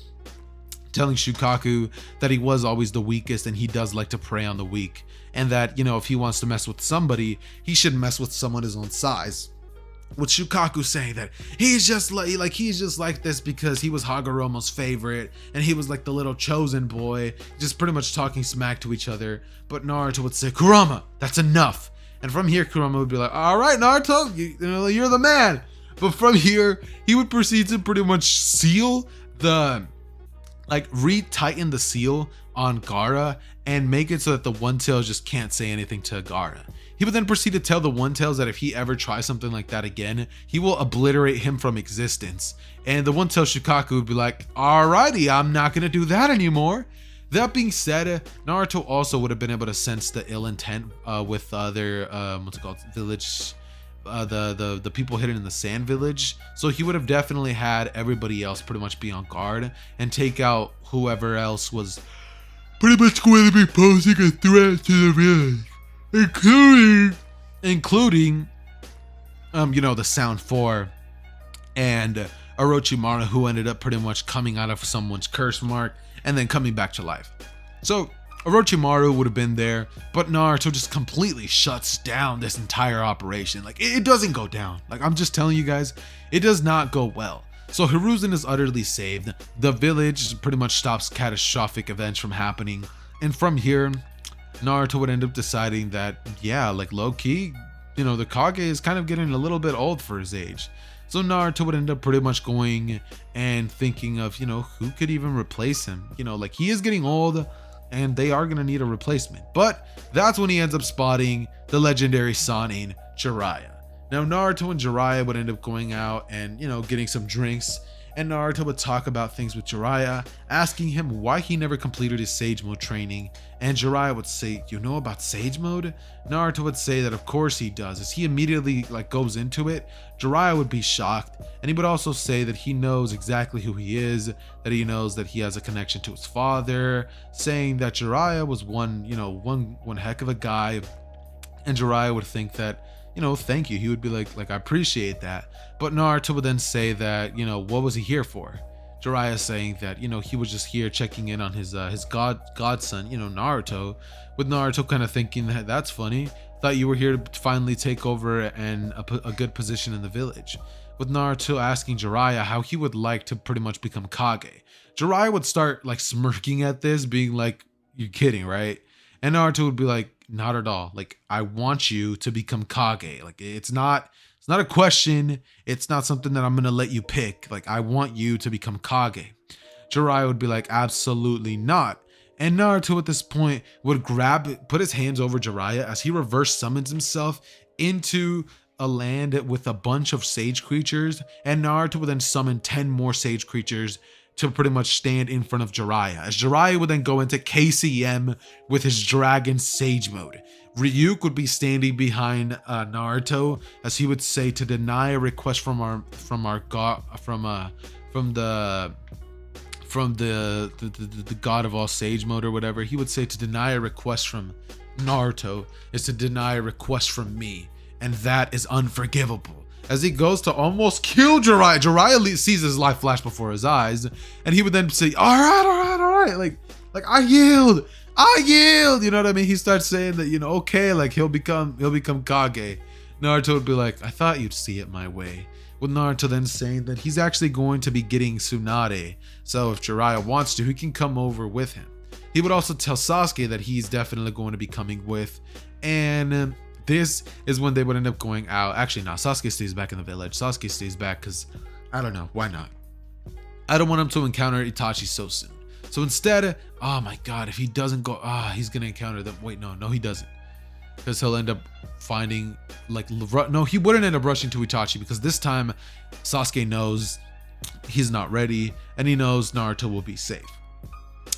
telling Shukaku that he was always the weakest and he does like to prey on the weak, and that, if he wants to mess with somebody, he should mess with someone his own size. With Shukaku saying that he's just like this because he was Hagoromo's favorite and he was like the little chosen boy, just pretty much talking smack to each other. But Naruto would say, "Kurama, that's enough." And from here, Kurama would be like, "All right, Naruto, you're the man." But from here, he would proceed to pretty much seal re-tighten the seal on Gaara and make it so that the One-Tails just can't say anything to Gaara. He would then proceed to tell the One-Tails that if he ever tries something like that again, he will obliterate him from existence. And the One-Tailed Shukaku would be like, "Alrighty, I'm not gonna do that anymore." That being said, Naruto also would have been able to sense the ill intent with their village, the people hidden in the sand village. So he would have definitely had everybody else pretty much be on guard and take out whoever else was pretty much going to be posing a threat to the village, including the Sound 4 and Orochimaru, who ended up pretty much coming out of someone's curse mark and then coming back to life. So Orochimaru would have been there, but Naruto just completely shuts down this entire operation. It doesn't go down. I'm just telling you guys, it does not go well. So Hiruzen is utterly saved. The village pretty much stops catastrophic events from happening. And from here, Naruto would end up deciding that, low-key, the Kage is kind of getting a little bit old for his age. So Naruto would end up pretty much going and thinking of, who could even replace him? He is getting old and they are going to need a replacement. But that's when he ends up spotting the legendary Sannin, Jiraiya. Now Naruto and Jiraiya would end up going out and, getting some drinks. and Naruto would talk about things with Jiraiya, asking him why he never completed his Sage Mode training, and Jiraiya would say, "You know about Sage Mode?" Naruto would say that of course he does. As he immediately goes into it, Jiraiya would be shocked, and he would also say that he knows exactly who he is, that he knows that he has a connection to his father, saying that Jiraiya was one heck of a guy, and Jiraiya would think that, thank you. He would be like, I appreciate that. But Naruto would then say that, what was he here for? Jiraiya saying that, he was just here checking in on his godson, Naruto, with Naruto kind of thinking that that's funny. Thought you were here to finally take over and a good position in the village. With Naruto asking Jiraiya how he would like to pretty much become Kage. Jiraiya would start smirking at this, being like, "You're kidding, right?" And Naruto would be like, "Not at all. I want you to become Kage. It's not a question. It's not something that I'm going to let you pick. I want you to become Kage." Jiraiya would be like, "Absolutely not." And Naruto at this point would put his hands over Jiraiya as he reverse summons himself into a land with a bunch of sage creatures, and Naruto would then summon 10 more sage creatures to pretty much stand in front of Jiraiya, as Jiraiya would then go into KCM with his Dragon Sage Mode. Ryuk would be standing behind Naruto, as he would say to deny a request from the god of all Sage Mode or whatever. He would say to deny a request from Naruto is to deny a request from me, and that is unforgivable. As he goes to almost kill Jiraiya, Jiraiya sees his life flash before his eyes, and he would then say, all right, like I yield, you know what I mean? He starts saying that, okay, he'll become Kage. Naruto would be like, "I thought you'd see it my way." With Naruto then saying that he's actually going to be getting Tsunade, so if Jiraiya wants to, he can come over with him. He would also tell Sasuke that he's definitely going to be coming with, and this is when they would end up going out. Actually, no, Sasuke stays back in the village. Sasuke stays back because, I don't know, why not? I don't want him to encounter Itachi so soon. So instead, oh my god, if he doesn't go, he's going to encounter them. Wait, no, he doesn't. Because he'll end up finding, no, he wouldn't end up rushing to Itachi, because this time Sasuke knows he's not ready, and he knows Naruto will be safe.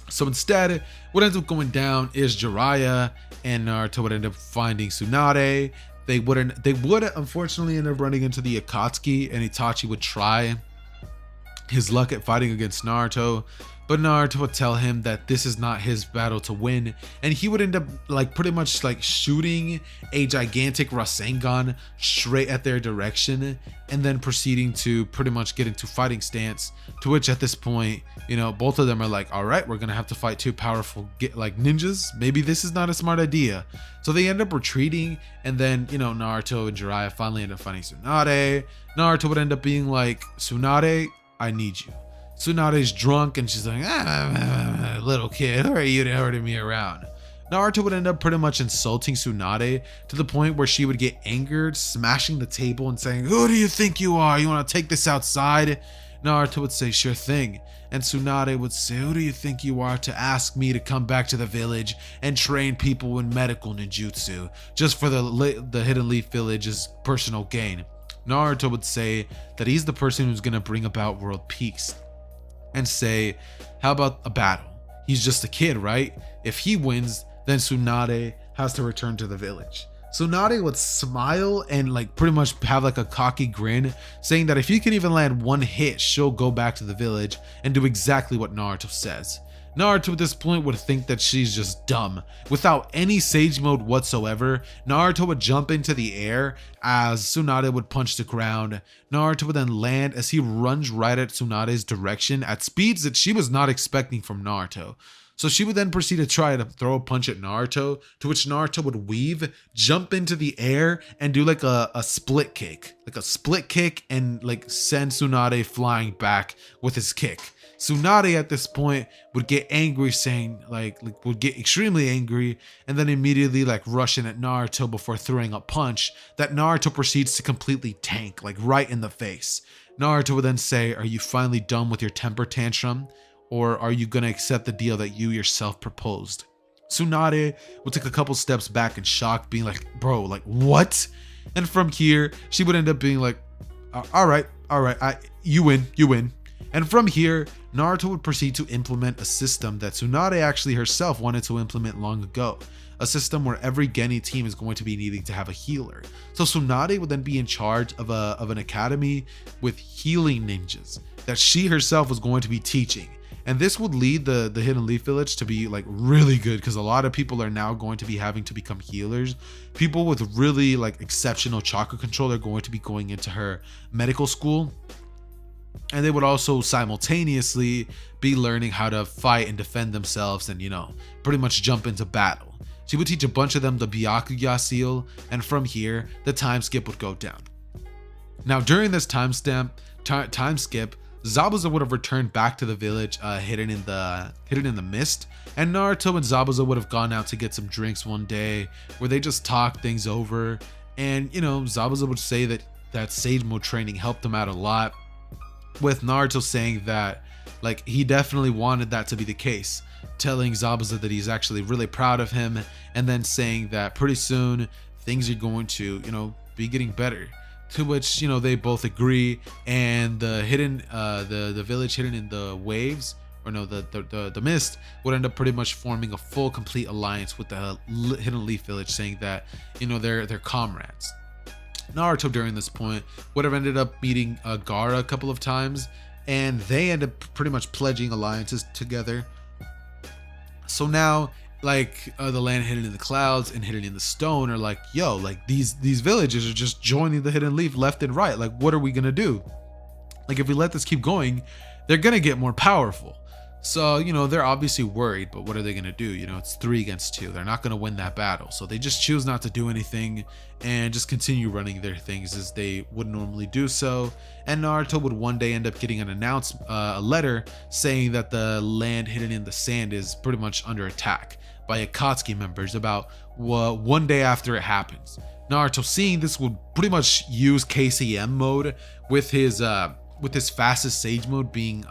So instead, what ends up going down is Jiraiya and Naruto would end up finding Tsunade. They would unfortunately end up running into the Akatsuki, and Itachi would try his luck at fighting against Naruto, but Naruto would tell him that this is not his battle to win, and he would end up pretty much shooting a gigantic Rasengan straight at their direction, and then proceeding to pretty much get into fighting stance, to which at this point, both of them are like, all right, we're gonna have to fight two powerful ninjas. Maybe this is not a smart idea. So they end up retreating, and then Naruto and Jiraiya finally end up finding Tsunade. Naruto would end up being like, "Tsunade, I need you." Tsunade's drunk, and she's like, "Little kid, who are you to hurting me around?" Naruto would end up pretty much insulting Tsunade to the point where she would get angered, smashing the table and saying, "Who do you think you are? You want to take this outside?" Naruto would say, "Sure thing." And Tsunade would say, "Who do you think you are to ask me to come back to the village and train people in medical ninjutsu just for the Hidden Leaf Village's personal gain?" Naruto would say that he's the person who's going to bring about world peace, and say, "How about a battle? He's just a kid, right? If he wins, then Tsunade has to return to the village." Tsunade would smile and pretty much have a cocky grin, saying that if he can even land one hit, she'll go back to the village and do exactly what Naruto says. Naruto at this point would think that she's just dumb. Without any Sage Mode whatsoever, Naruto would jump into the air as Tsunade would punch the ground. Naruto would then land as he runs right at Tsunade's direction at speeds that she was not expecting from Naruto. So she would then proceed to try to throw a punch at Naruto, to which Naruto would weave, jump into the air, and do a split kick. And send Tsunade flying back with his kick. Tsunade at this point would get angry, saying would get extremely angry, and then immediately rush in at Naruto before throwing a punch that Naruto proceeds to completely tank, right in the face. Naruto would then say, "Are you finally done with your temper tantrum? Or are you gonna accept the deal that you yourself proposed?" Tsunade would take a couple steps back in shock, being like, "Bro, what?" And from here, she would end up being like, all right, you win. And from here, Naruto would proceed to implement a system that Tsunade actually herself wanted to implement long ago. A system where every Genin team is going to be needing to have a healer. So Tsunade would then be in charge of an academy with healing ninjas that she herself was going to be teaching. And this would lead the Hidden Leaf Village to be like really good, because a lot of people are now going to be having to become healers. People with really like exceptional chakra control are going to be going into her medical school. And they would also simultaneously be learning how to fight and defend themselves and, pretty much jump into battle. She would teach a bunch of them the Byakuya seal, and from here, the time skip would go down. Now, during this time skip, Zabuza would have returned back to the village, hidden in the mist, and Naruto and Zabuza would have gone out to get some drinks one day, where they just talked things over. And Zabuza would say that Sage Mode training helped him out a lot, with Naruto saying that like he definitely wanted that to be the case, telling Zabuza that he's actually really proud of him, and then saying that pretty soon things are going to be getting better. To which they both agree, and the village hidden in the waves, or no, the mist, would end up pretty much forming a full complete alliance with the Hidden Leaf Village, saying that they're comrades. Naruto during this point would have ended up meeting Gaara a couple of times, and they end up pretty much pledging alliances together. So now like the land hidden in the clouds and hidden in the stone are like, yo, like these villages are just joining the Hidden Leaf left and right. Like, what are we gonna do? Like, if we let this keep going, they're gonna get more powerful. So they're obviously worried, but what are they gonna do? It's 3 against 2. They're not gonna win that battle, so they just choose not to do anything and just continue running their things as they would normally do so. And Naruto would one day end up getting a letter saying that the land hidden in the sand is pretty much under attack by Akatsuki members about one day after it happens. Naruto, seeing this, would pretty much use KCM mode with his fastest Sage mode being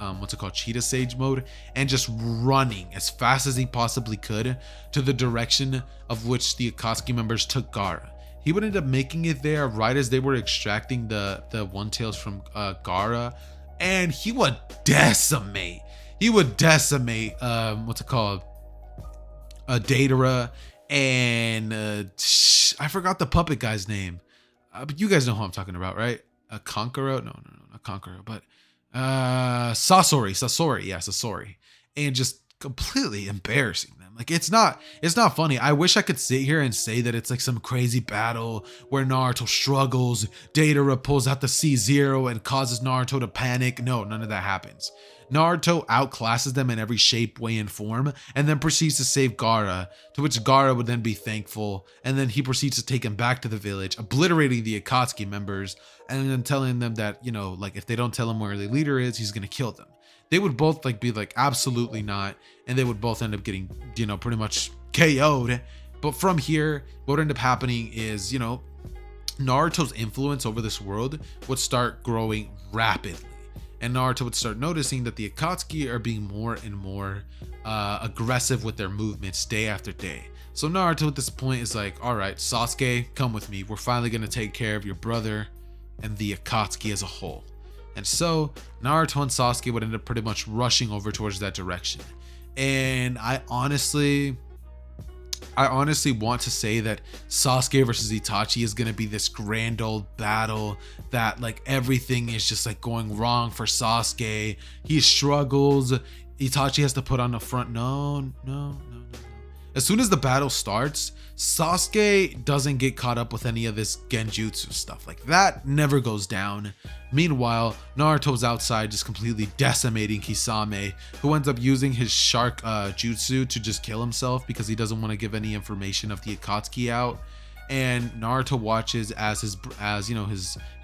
Cheetah Sage mode, and just running as fast as he possibly could to the direction of which the Akatsuki members took Gaara. He would end up making it there right as they were extracting the One Tails from Gaara, and he would decimate. Datara, and I forgot the puppet guy's name, but you guys know who I'm talking about, right? Konkoro? No, not Konkoro, but Sasori, and just completely embarrassing them. Like, it's not funny. I wish I could sit here and say that it's like some crazy battle where Naruto struggles, Datara pulls out the C0 and causes Naruto to panic. No, none of that happens. Naruto outclasses them in every shape, way, and form, and then proceeds to save Gaara, to which Gaara would then be thankful, and then he proceeds to take him back to the village, obliterating the Akatsuki members, and then telling them that, like, if they don't tell him where the leader is, he's gonna kill them. They would both be like, absolutely not, and they would both end up getting, pretty much KO'd. But from here, what would end up happening is, Naruto's influence over this world would start growing rapidly. And Naruto would start noticing that the Akatsuki are being more and more aggressive with their movements day after day. So Naruto at this point is like, all right, Sasuke, come with me. We're finally going to take care of your brother and the Akatsuki as a whole. And so Naruto and Sasuke would end up pretty much rushing over towards that direction. And I honestly want to say that Sasuke versus Itachi is going to be this grand old battle that like everything is just like going wrong for Sasuke. He struggles. Itachi has to put on the front. No. As soon as the battle starts, Sasuke doesn't get caught up with any of this genjutsu stuff. Like, that never goes down. Meanwhile, Naruto's outside just completely decimating Kisame, who ends up using his shark jutsu to just kill himself because he doesn't want to give any information of the Akatsuki out. And Naruto watches as his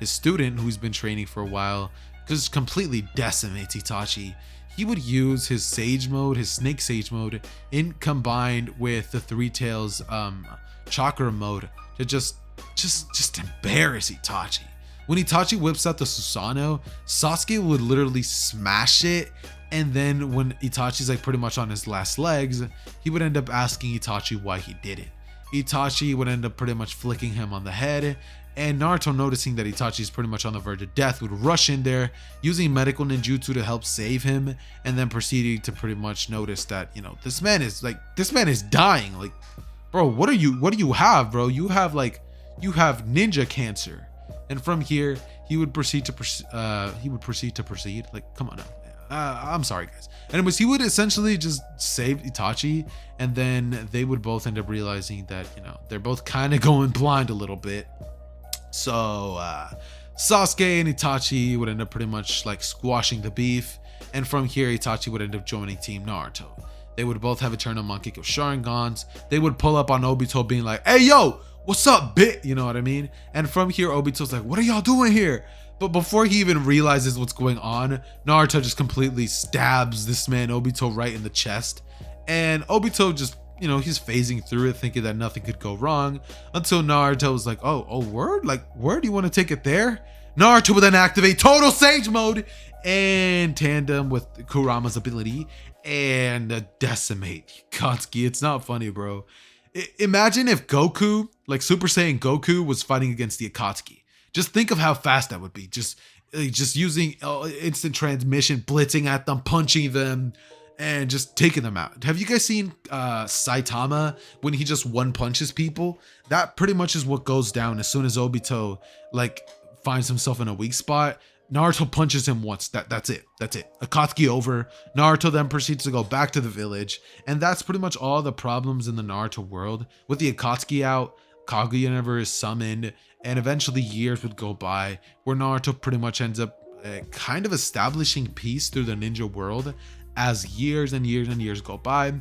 student, who's been training for a while, just completely decimates Itachi. He would use his Sage mode, his Snake Sage mode, combined with the Three Tails Chakra mode to just embarrass Itachi. When Itachi whips out the Susanoo, Sasuke would literally smash it, and then when Itachi's like pretty much on his last legs, he would end up asking Itachi why he did it. Itachi would end up pretty much flicking him on the head, And Naruto, noticing that Itachi is pretty much on the verge of death, would rush in there using medical ninjutsu to help save him, and then proceeding to pretty much notice that, you know, this man is dying. Like, bro, what do you have, bro? You have ninja cancer. And from here, he would proceed to proceed. Like, come on now. I'm sorry, guys. Anyways, he would essentially just save Itachi, and then they would both end up realizing that, you know, they're both kind of going blind a little bit. So Sasuke and Itachi would end up pretty much like squashing the beef, and from here Itachi would end up joining Team Naruto. They would both have eternal Monkey of Sharingans. They would pull up on Obito being like, "Hey yo, what's up, bit?" You know what I mean? And from here Obito's like, "What are y'all doing here?" But before he even realizes what's going on, Naruto just completely stabs this man Obito right in the chest. And Obito just, you know, he's phasing through it, thinking that nothing could go wrong, until Naruto was like, oh, word? Like, word? You want to take it there? Naruto would then activate Total Sage Mode in tandem with Kurama's ability and decimate Katsuki. It's not funny, bro. Imagine if Goku, like Super Saiyan Goku, was fighting against the Akatsuki. Just think of how fast that would be. Just using instant transmission, blitzing at them, punching them, and just taking them out. Have you guys seen Saitama when he just one punches people? That pretty much is what goes down as soon as Obito like finds himself in a weak spot. Naruto punches him once. That's it. Akatsuki over. Naruto then proceeds to go back to the village, and that's pretty much all the problems in the Naruto world. With the Akatsuki out, Kaguya never is summoned, and eventually years would go by where Naruto pretty much ends up kind of establishing peace through the ninja world. As years and years and years go by,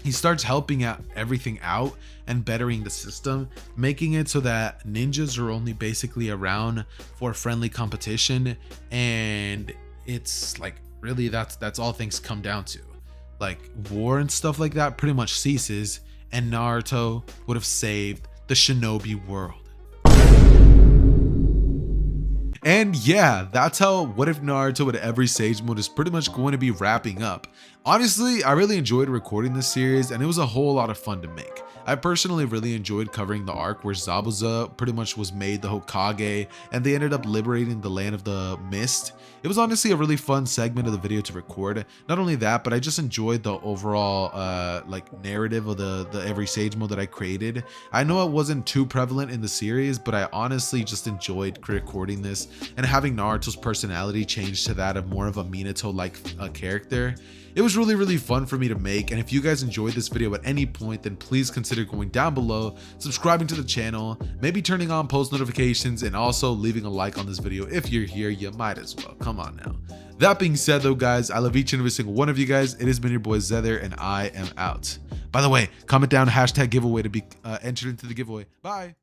he starts helping out everything out and bettering the system, making it so that ninjas are only basically around for friendly competition. And it's like, really, that's all things come down to. Like, war and stuff like that pretty much ceases, and Naruto would have saved the shinobi world. And yeah, that's how What If Naruto with every Sage Mode is pretty much going to be wrapping up. Honestly, I really enjoyed recording this series, and it was a whole lot of fun to make. I personally really enjoyed covering the arc where Zabuza pretty much was made the Hokage, and they ended up liberating the land of the mist. It was honestly a really fun segment of the video to record. Not only that, but I just enjoyed the overall like narrative of the every Sage Mode that I created. I know it wasn't too prevalent in the series, but I honestly just enjoyed recording this and having Naruto's personality change to that of more of a Minato-like character. It was really fun for me to make, and if you guys enjoyed this video at any point, then please consider going down below, subscribing to the channel, maybe turning on post notifications, and also leaving a like on this video. If you're here, you might as well. Come on now. That being said though, guys, I love each and every single one of you guys. It has been your boy Zether, and I am out. By the way, comment down #giveaway to be entered into the giveaway. Bye.